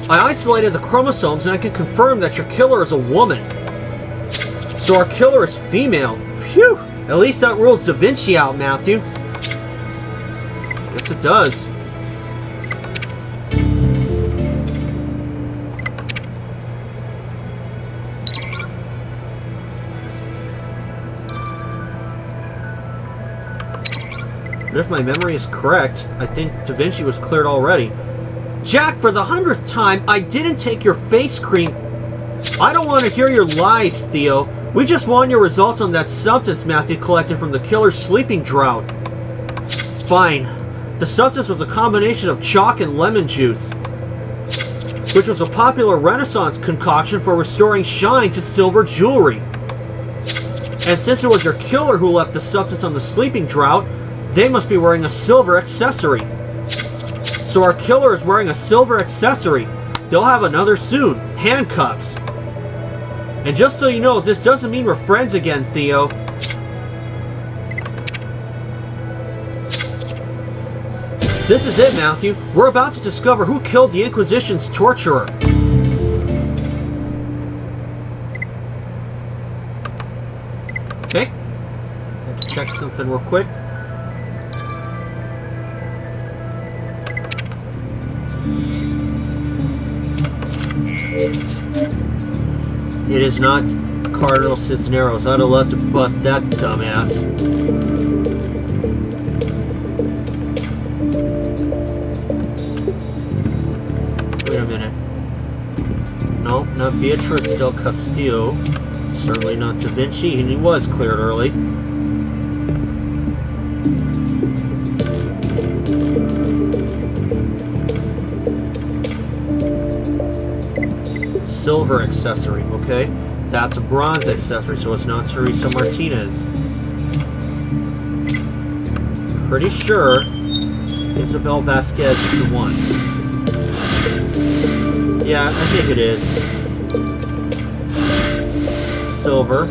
I isolated the chromosomes and I can confirm that your killer is a woman. So our killer is female. Phew! At least that rules Da Vinci out, Matthew. Yes, it does. But if my memory is correct, I think Da Vinci was cleared already. Jack, for the 100th time, I didn't take your face cream. I don't want to hear your lies, Theo. We just want your results on that substance Matthew collected from the killer's sleeping draught. Fine. The substance was a combination of chalk and lemon juice, which was a popular Renaissance concoction for restoring shine to silver jewelry. And since it was your killer who left the substance on the sleeping draught, they must be wearing a silver accessory. So our killer is wearing a silver accessory. They'll have another soon. Handcuffs. And just so you know, this doesn't mean we're friends again, Theo. This is it, Matthew. We're about to discover who killed the Inquisition's torturer. Okay. Let's check something real quick. It is not Cardinal Cisneros. I'd have loved to bust that dumbass. Wait a minute. Nope, not Beatrice del Castillo. Certainly not Da Vinci, and he was cleared early. Silver accessory, okay? That's a bronze accessory, so it's not Teresa Martinez. Pretty sure Isabel Vasquez is the one. Yeah, I think it is. Silver.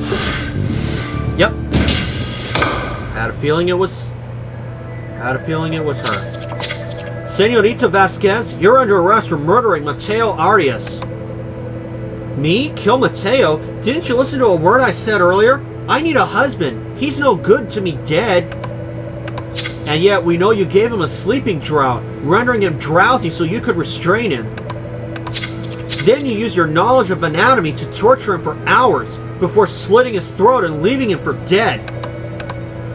Yep. Had a feeling it was her. Senorita Vasquez, you're under arrest for murdering Mateo Arias. Me? Kill Mateo? Didn't you listen to a word I said earlier? I need a husband. He's no good to me dead. And yet we know you gave him a sleeping draught, rendering him drowsy so you could restrain him. Then you used your knowledge of anatomy to torture him for hours before slitting his throat and leaving him for dead.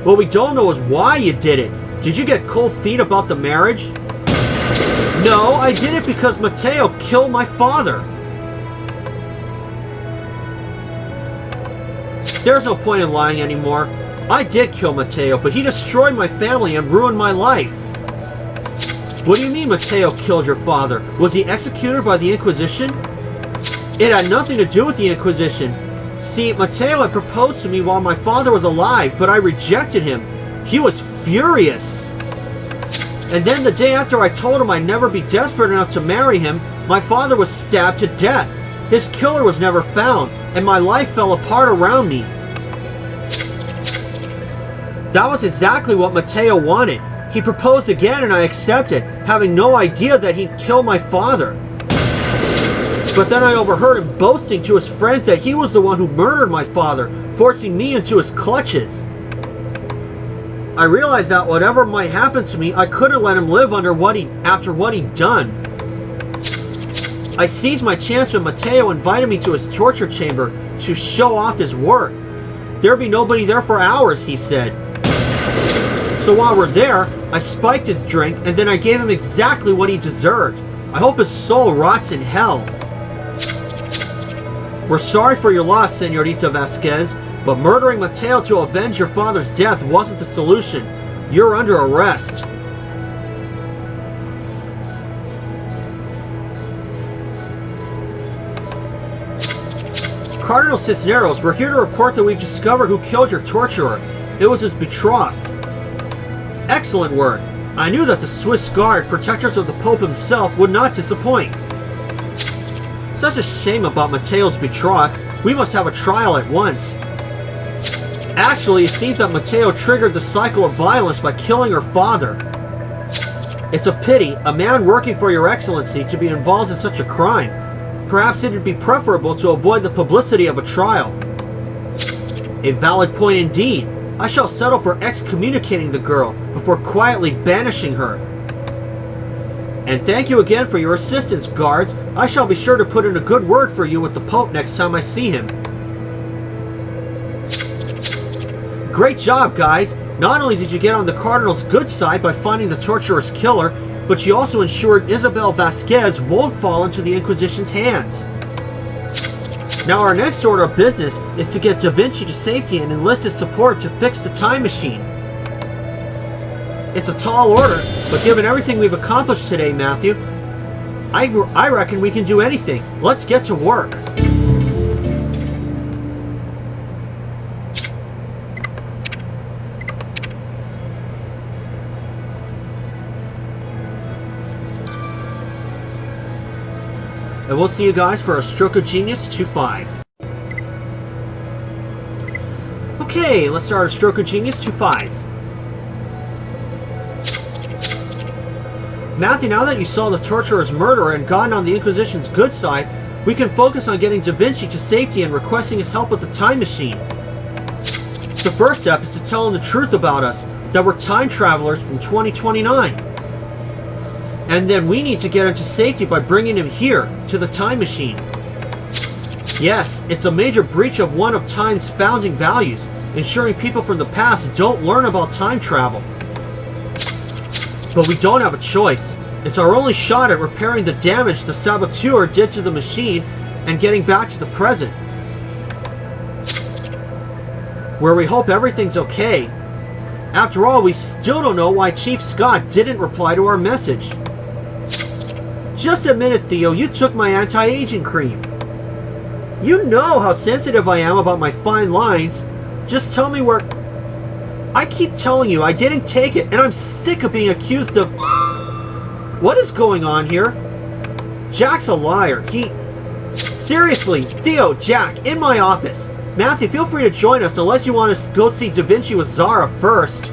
What we don't know is why you did it. Did you get cold feet about the marriage? No, I did it because Mateo killed my father. There's no point in lying anymore. I did kill Mateo, but he destroyed my family and ruined my life. What do you mean Mateo killed your father? Was he executed by the Inquisition? It had nothing to do with the Inquisition. See, Mateo had proposed to me while my father was alive, but I rejected him. He was furious. And then the day after I told him I'd never be desperate enough to marry him, my father was stabbed to death. His killer was never found, and my life fell apart around me. That was exactly what Mateo wanted. He proposed again and I accepted, having no idea that he'd kill my father. But then I overheard him boasting to his friends that he was the one who murdered my father, forcing me into his clutches. I realized that whatever might happen to me, I couldn't let him live after what he'd done. I seized my chance when Mateo invited me to his torture chamber to show off his work. There'd be nobody there for hours, he said. So while we're there, I spiked his drink and then I gave him exactly what he deserved. I hope his soul rots in hell. We're sorry for your loss, Senorita Vasquez, but murdering Mateo to avenge your father's death wasn't the solution. You're under arrest. Cardinal Cisneros, we're here to report that we've discovered who killed your torturer. It was his betrothed. Excellent work. I knew that the Swiss Guard, protectors of the Pope himself, would not disappoint. Such a shame about Mateo's betrothed. We must have a trial at once. Actually, it seems that Mateo triggered the cycle of violence by killing her father. It's a pity, a man working for your excellency, to be involved in such a crime. Perhaps it would be preferable to avoid the publicity of a trial. A valid point indeed. I shall settle for excommunicating the girl before quietly banishing her. And thank you again for your assistance, guards. I shall be sure to put in a good word for you with the Pope next time I see him. Great job, guys. Not only did you get on the Cardinal's good side by finding the torturer's killer, but you also ensured Isabel Vasquez won't fall into the Inquisition's hands. Now our next order of business is to get Da Vinci to safety and enlist his support to fix the time machine. It's a tall order, but given everything we've accomplished today, Matthew, I reckon we can do anything. Let's get to work. And we'll see you guys for a Stroke of Genius 2-5. Okay, let's start a Stroke of Genius 2-5. Matthew, now that you saw the torturer's murderer and gotten on the Inquisition's good side, we can focus on getting Da Vinci to safety and requesting his help with the time machine. The first step is to tell him the truth about us, that we're time travelers from 2029. And then we need to get him to safety by bringing him here, to the time machine. Yes, it's a major breach of one of time's founding values, ensuring people from the past don't learn about time travel. But we don't have a choice. It's our only shot at repairing the damage the saboteur did to the machine and getting back to the present, where we hope everything's okay. After all, we still don't know why Chief Scott didn't reply to our message. Just admit it, Theo, you took my anti-aging cream. You know how sensitive I am about my fine lines. Just tell me where... I keep telling you I didn't take it, and I'm sick of being accused of... What is going on here? Jack's a liar. Seriously, Theo, Jack, in my office. Matthew, feel free to join us unless you want to go see Da Vinci with Zara first.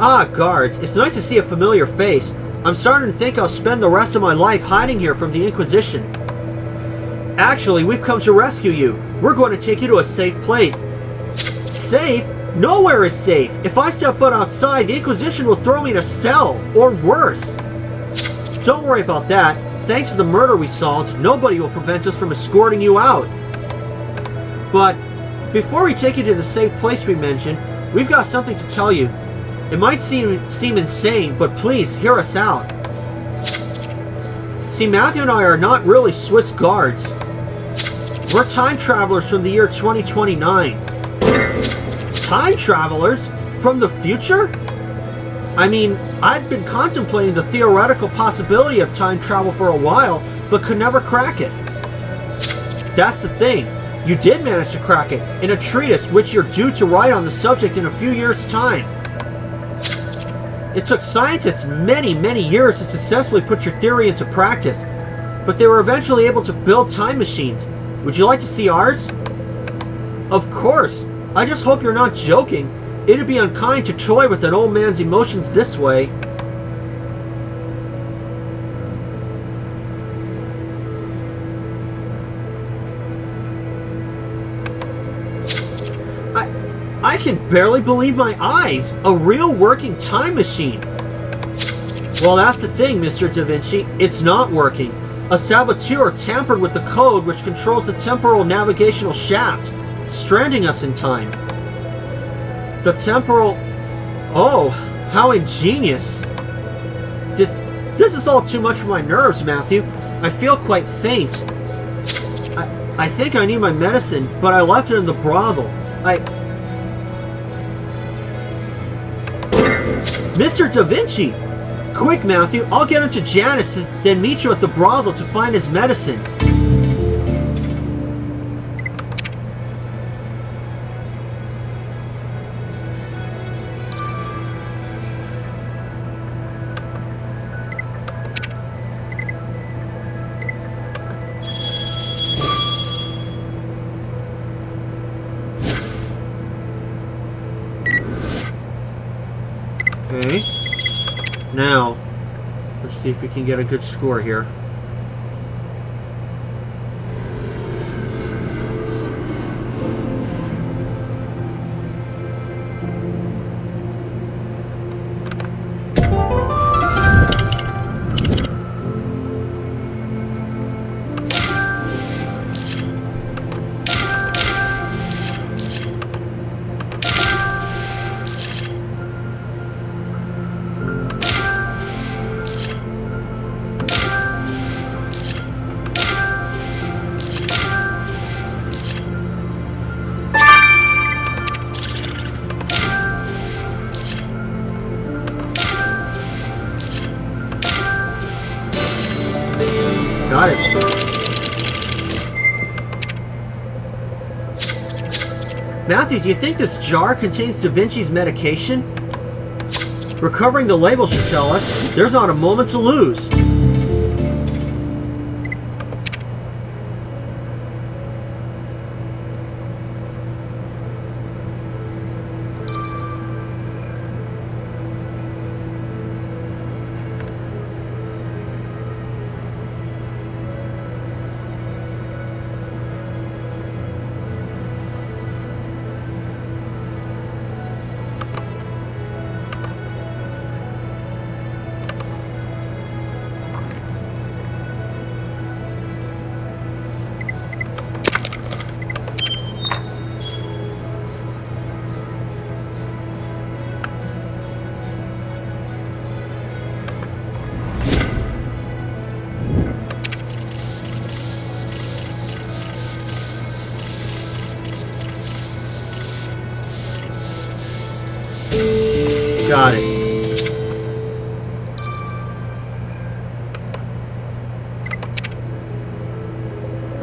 Ah, guards, it's nice to see a familiar face. I'm starting to think I'll spend the rest of my life hiding here from the Inquisition. Actually, we've come to rescue you. We're going to take you to a safe place. Safe? Nowhere is safe. If I step foot outside, the Inquisition will throw me in a cell, or worse. Don't worry about that. Thanks to the murder we solved, nobody will prevent us from escorting you out. But before we take you to the safe place we mentioned, we've got something to tell you. It might seem insane, but please, hear us out. See, Matthew and I are not really Swiss guards. We're time travelers from the year 2029. Time travelers? From the future? I mean, I'd been contemplating the theoretical possibility of time travel for a while, but could never crack it. That's the thing. You did manage to crack it, in a treatise which you're due to write on the subject in a few years' time. It took scientists many, many years to successfully put your theory into practice, but they were eventually able to build time machines. Would you like to see ours? Of course. I just hope you're not joking. It'd be unkind to toy with an old man's emotions this way. I can barely believe my eyes! A real working time machine! Well, that's the thing, Mr. Da Vinci. It's not working. A saboteur tampered with the code which controls the temporal navigational shaft, stranding us in time. The temporal... Oh, how ingenious. This is all too much for my nerves, Matthew. I feel quite faint. I think I need my medicine, but I left it in the brothel. Mr. Da Vinci! Quick, Matthew, I'll get him to Janice to then meet you at the brothel to find his medicine. Okay. Now, let's see if we can get a good score here. Got it. Matthew, do you think this jar contains Da Vinci's medication? Recovering the label should tell us. There's not a moment to lose. Got it.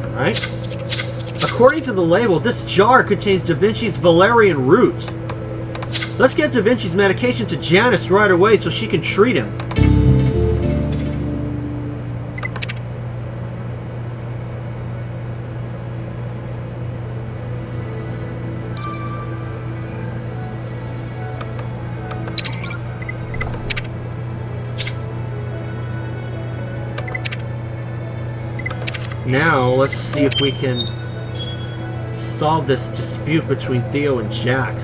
Alright. According to the label, this jar contains Da Vinci's valerian root. Let's get Da Vinci's medication to Janice right away so she can treat him. Now, let's see if we can solve this dispute between Theo and Jack.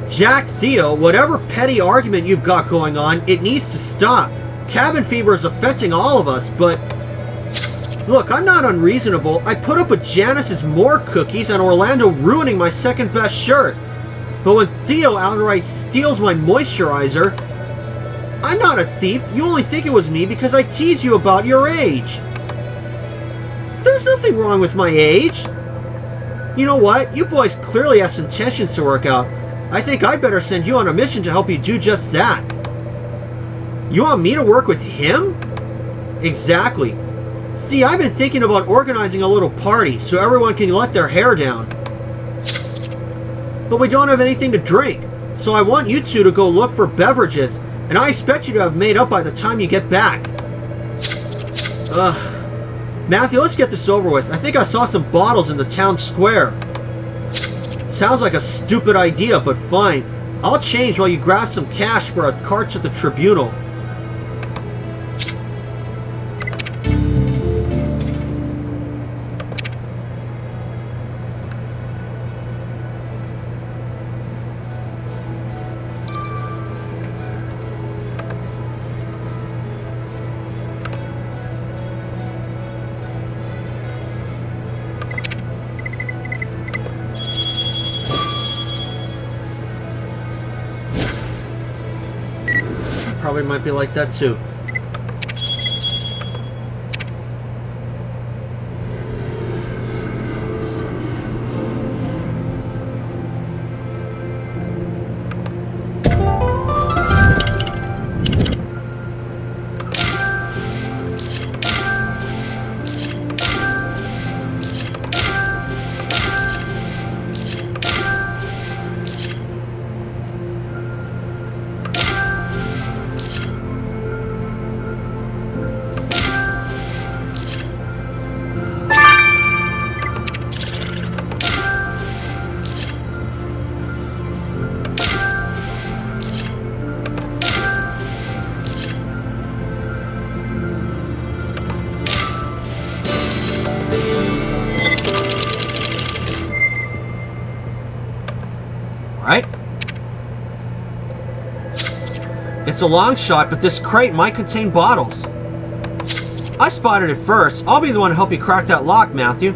Jack, Theo, whatever petty argument you've got going on, it needs to stop. Cabin fever is affecting all of us, but... Look, I'm not unreasonable. I put up with Janice's more cookies and Orlando ruining my second best shirt. But when Theo outright steals my moisturizer... I'm not a thief. You only think it was me because I tease you about your age. There's nothing wrong with my age. You know what? You boys clearly have some tensions to work out. I think I'd better send you on a mission to help you do just that. You want me to work with him? Exactly. See, I've been thinking about organizing a little party so everyone can let their hair down. But we don't have anything to drink, so I want you two to go look for beverages, and I expect you to have made up by the time you get back. Ugh. Matthew, let's get this over with. I think I saw some bottles in the town square. Sounds like a stupid idea, but fine. I'll change while you grab some cash for a cart to the tribunal. Probably might be like that too. Right? It's a long shot, but this crate might contain bottles. I spotted it first. I'll be the one to help you crack that lock, Matthew.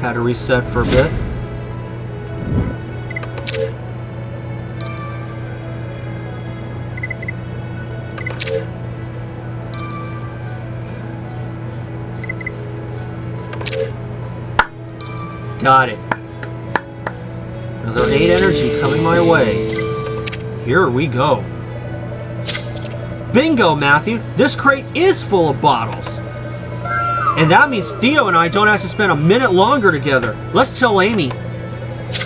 Had to reset for a bit. Got it. Another 8 energy coming my way. Here we go. Bingo, Matthew! This crate is full of bottles. And that means Theo and I don't have to spend a minute longer together. Let's tell Amy.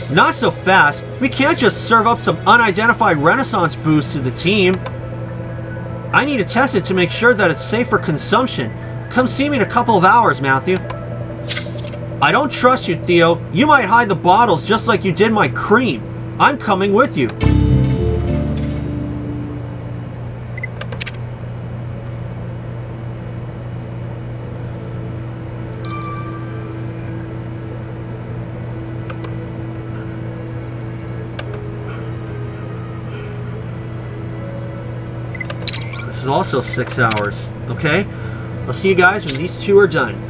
Not so fast. We can't just serve up some unidentified Renaissance booze to the team. I need to test it to make sure that it's safe for consumption. Come see me in a couple of hours, Matthew. I don't trust you, Theo. You might hide the bottles just like you did my cream. I'm coming with you. This is also 6 hours. Okay? I'll see you guys when these two are done.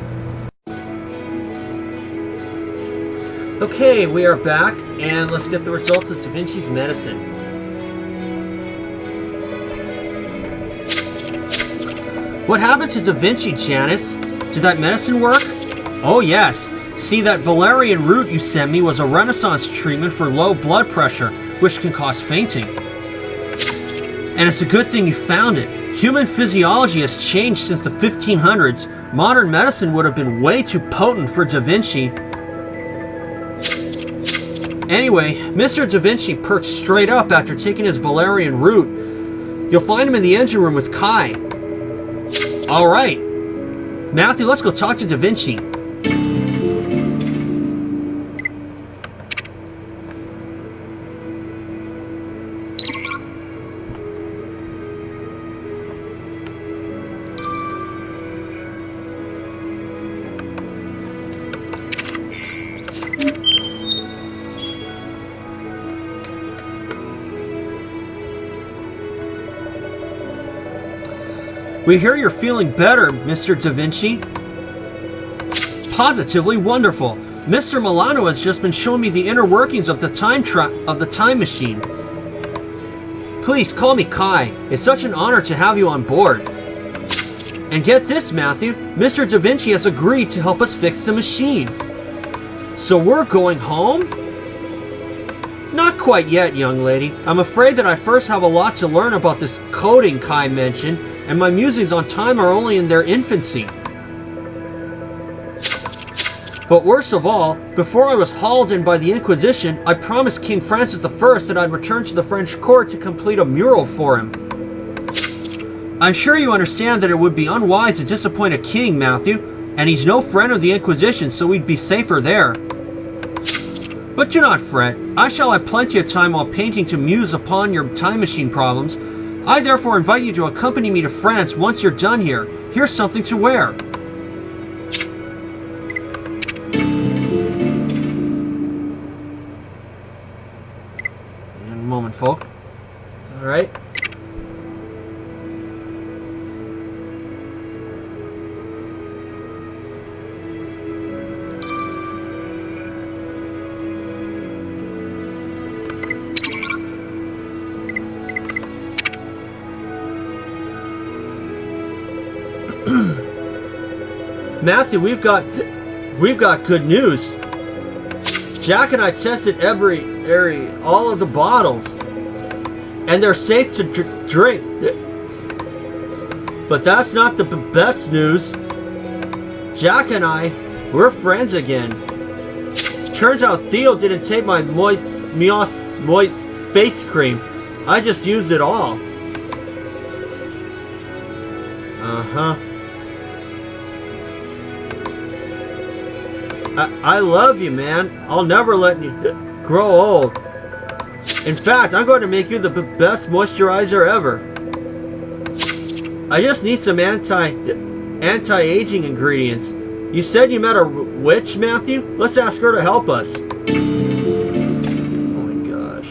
Okay, we are back, and let's get the results of Da Vinci's medicine. What happened to Da Vinci, Janice? Did that medicine work? Oh yes. See, that valerian root you sent me was a Renaissance treatment for low blood pressure, which can cause fainting. And it's a good thing you found it. Human physiology has changed since the 1500s. Modern medicine would have been way too potent for Da Vinci. Anyway, Mr. Da Vinci perked straight up after taking his valerian root. You'll find him in the engine room with Kai. Alright. Matthew, let's go talk to Da Vinci. We hear you're feeling better, Mr. Da Vinci. Positively wonderful. Mr. Milano has just been showing me the inner workings of the time machine. Please call me Kai. It's such an honor to have you on board. And get this, Matthew. Mr. Da Vinci has agreed to help us fix the machine. So we're going home? Not quite yet, young lady. I'm afraid that I first have a lot to learn about this coding Kai mentioned, and my musings on time are only in their infancy. But worst of all, before I was hauled in by the Inquisition, I promised King Francis I that I'd return to the French court to complete a mural for him. I'm sure you understand that it would be unwise to disappoint a king, Matthew, and he's no friend of the Inquisition, so we'd be safer there. But do not fret. I shall have plenty of time while painting to muse upon your time machine problems. I therefore invite you to accompany me to France once you're done here. Here's something to wear. In a moment, folk. Alright. Matthew, we've got good news. Jack and I tested all of the bottles, and they're safe to drink. But that's not the best news. Jack and I, we're friends again. Turns out Theo didn't take my moist face cream. I just used it all. Uh-huh. I love you, man. I'll never let you grow old. In fact, I'm going to make you the best moisturizer ever. I just need some anti-aging ingredients. You said you met a witch, Matthew? Let's ask her to help us. Oh my gosh.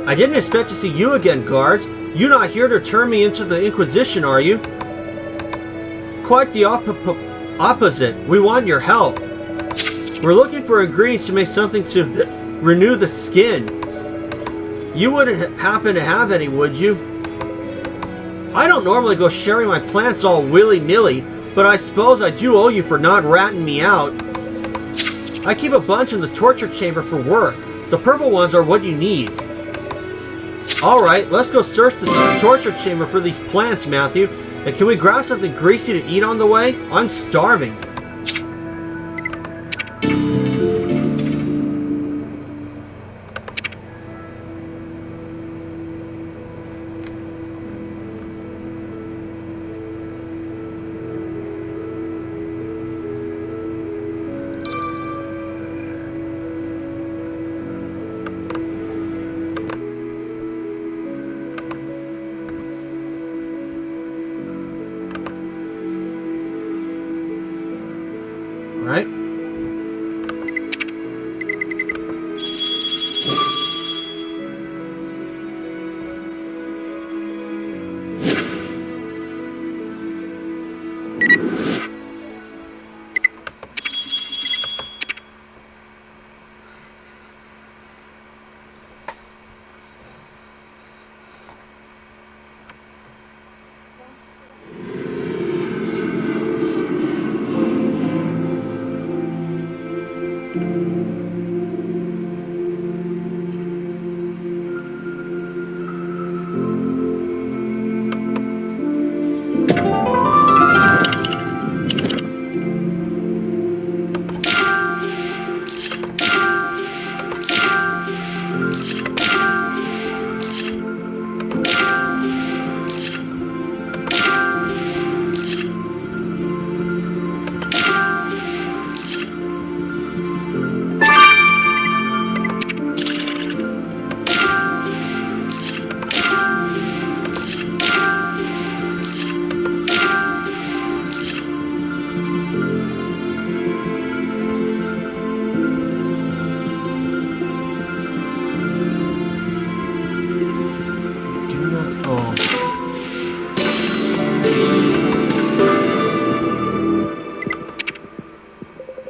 I didn't expect to see you again, guards. You're not here to turn me into the Inquisition, are you? quite the opposite. We want your help. We're looking for ingredients to make something to renew the skin. You wouldn't happen to have any, would you? I don't normally go sharing my plants all willy-nilly, but I suppose I do owe you for not ratting me out. I keep a bunch in the torture chamber for work. The purple ones are what you need. Alright, let's go search the torture chamber for these plants, Matthew. And can we grab something greasy to eat on the way? I'm starving. Right?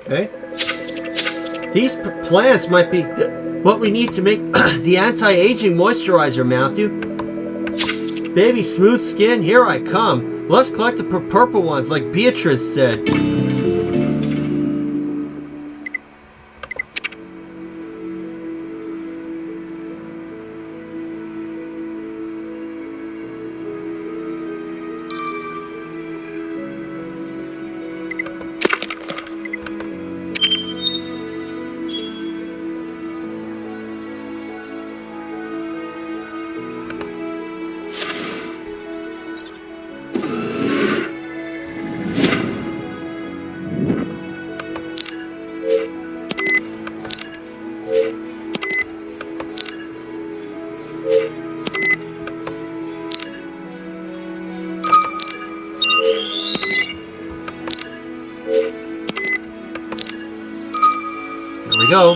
Okay. These plants might be what we need to make the anti-aging moisturizer, Matthew. Baby smooth skin, here I come. Let's collect the purple ones like Beatrice said. Here we go.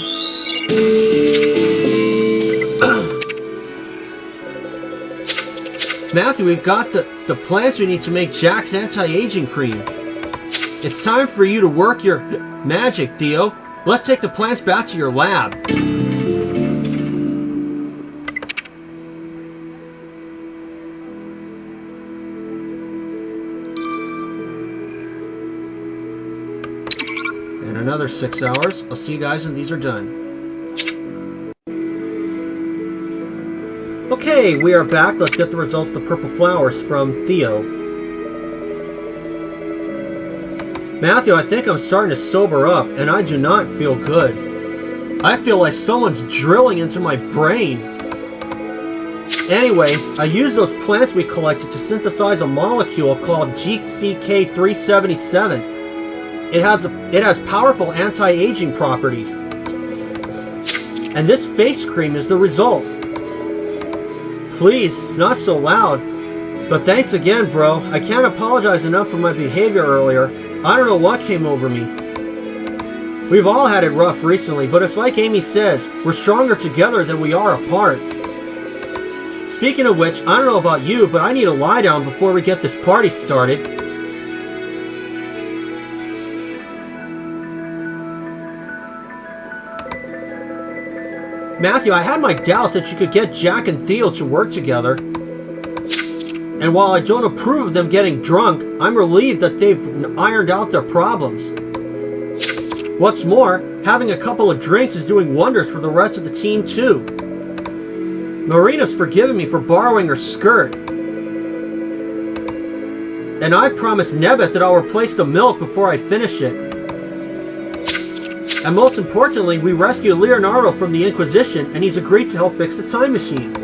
Matthew, we've got the plants we need to make Jack's anti-aging cream. It's time for you to work your magic, Theo. Let's take the plants back to your lab. And another 6 hours. I'll see you guys when these are done. Okay, we are back. Let's get the results of the purple flowers from Theo. Matthew, I think I'm starting to sober up, and I do not feel good. I feel like someone's drilling into my brain. Anyway, I used those plants we collected to synthesize a molecule called GCK377. It has powerful anti-aging properties. And this face cream is the result. Please, not so loud. But thanks again, bro. I can't apologize enough for my behavior earlier. I don't know what came over me. We've all had it rough recently, but it's like Amy says, we're stronger together than we are apart. Speaking of which, I don't know about you, but I need a lie down before we get this party started. Matthew, I had my doubts that you could get Jack and Theo to work together. And while I don't approve of them getting drunk, I'm relieved that they've ironed out their problems. What's more, having a couple of drinks is doing wonders for the rest of the team too. Marina's forgiven me for borrowing her skirt. And I've promised Nebet that I'll replace the milk before I finish it. And most importantly, we rescued Leonardo from the Inquisition, and he's agreed to help fix the time machine.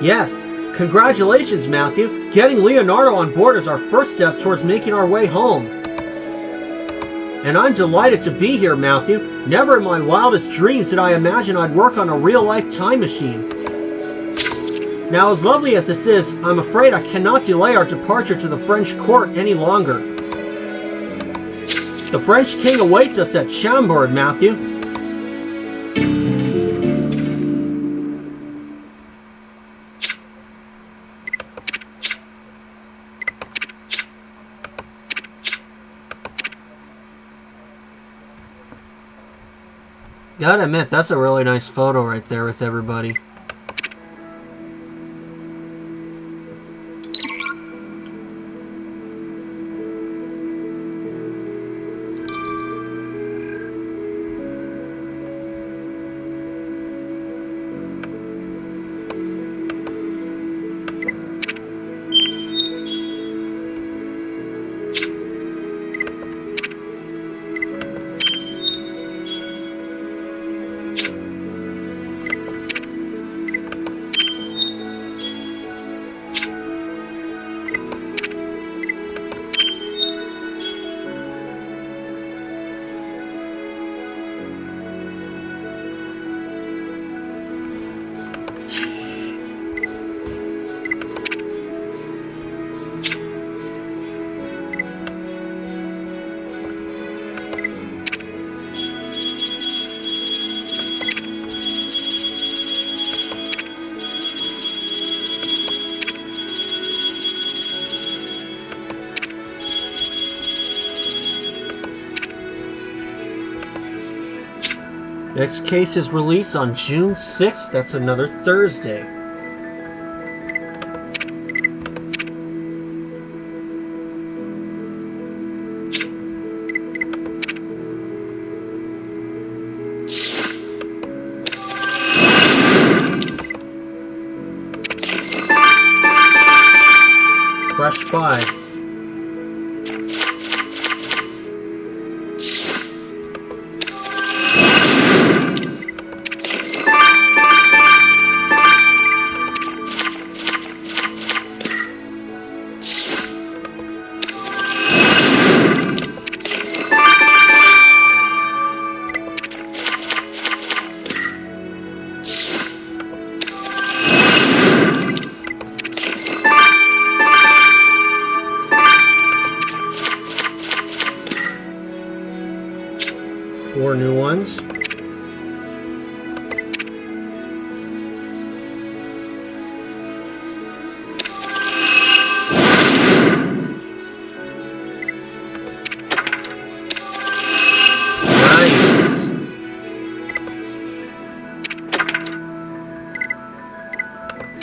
Yes, congratulations, Matthew. Getting Leonardo on board is our first step towards making our way home. And I'm delighted to be here, Matthew. Never in my wildest dreams did I imagine I'd work on a real-life time machine. Now, as lovely as this is, I'm afraid I cannot delay our departure to the French court any longer. The French king awaits us at Chambord, Matthew. Gotta admit, that's a really nice photo right there with everybody. Next case is released on June 6th. That's another Thursday. Fresh 5. Four new ones.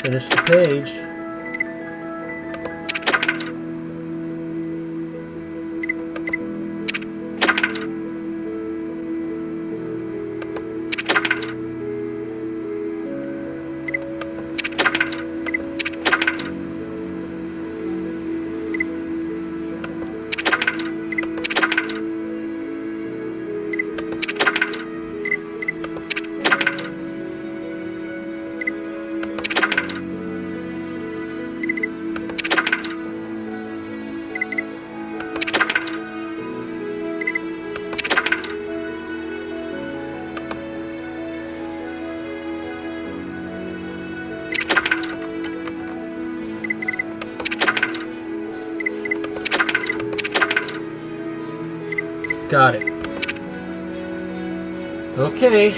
Finish the page. Got it. Okay.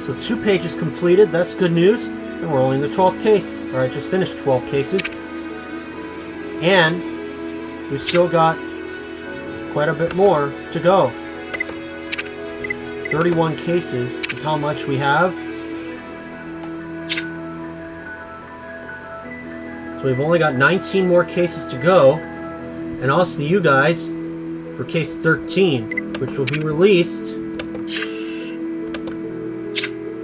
So 2 pages completed. That's good news. And we're only in the 12th case. Alright, just finished 12 cases. And we've still got quite a bit more to go. 31 cases is how much we have. So we've only got 19 more cases to go. And I'll see you guys for case 13, which will be released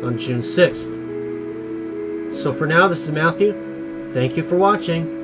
on June 6th. So for now, this is Matthew. Thank you for watching.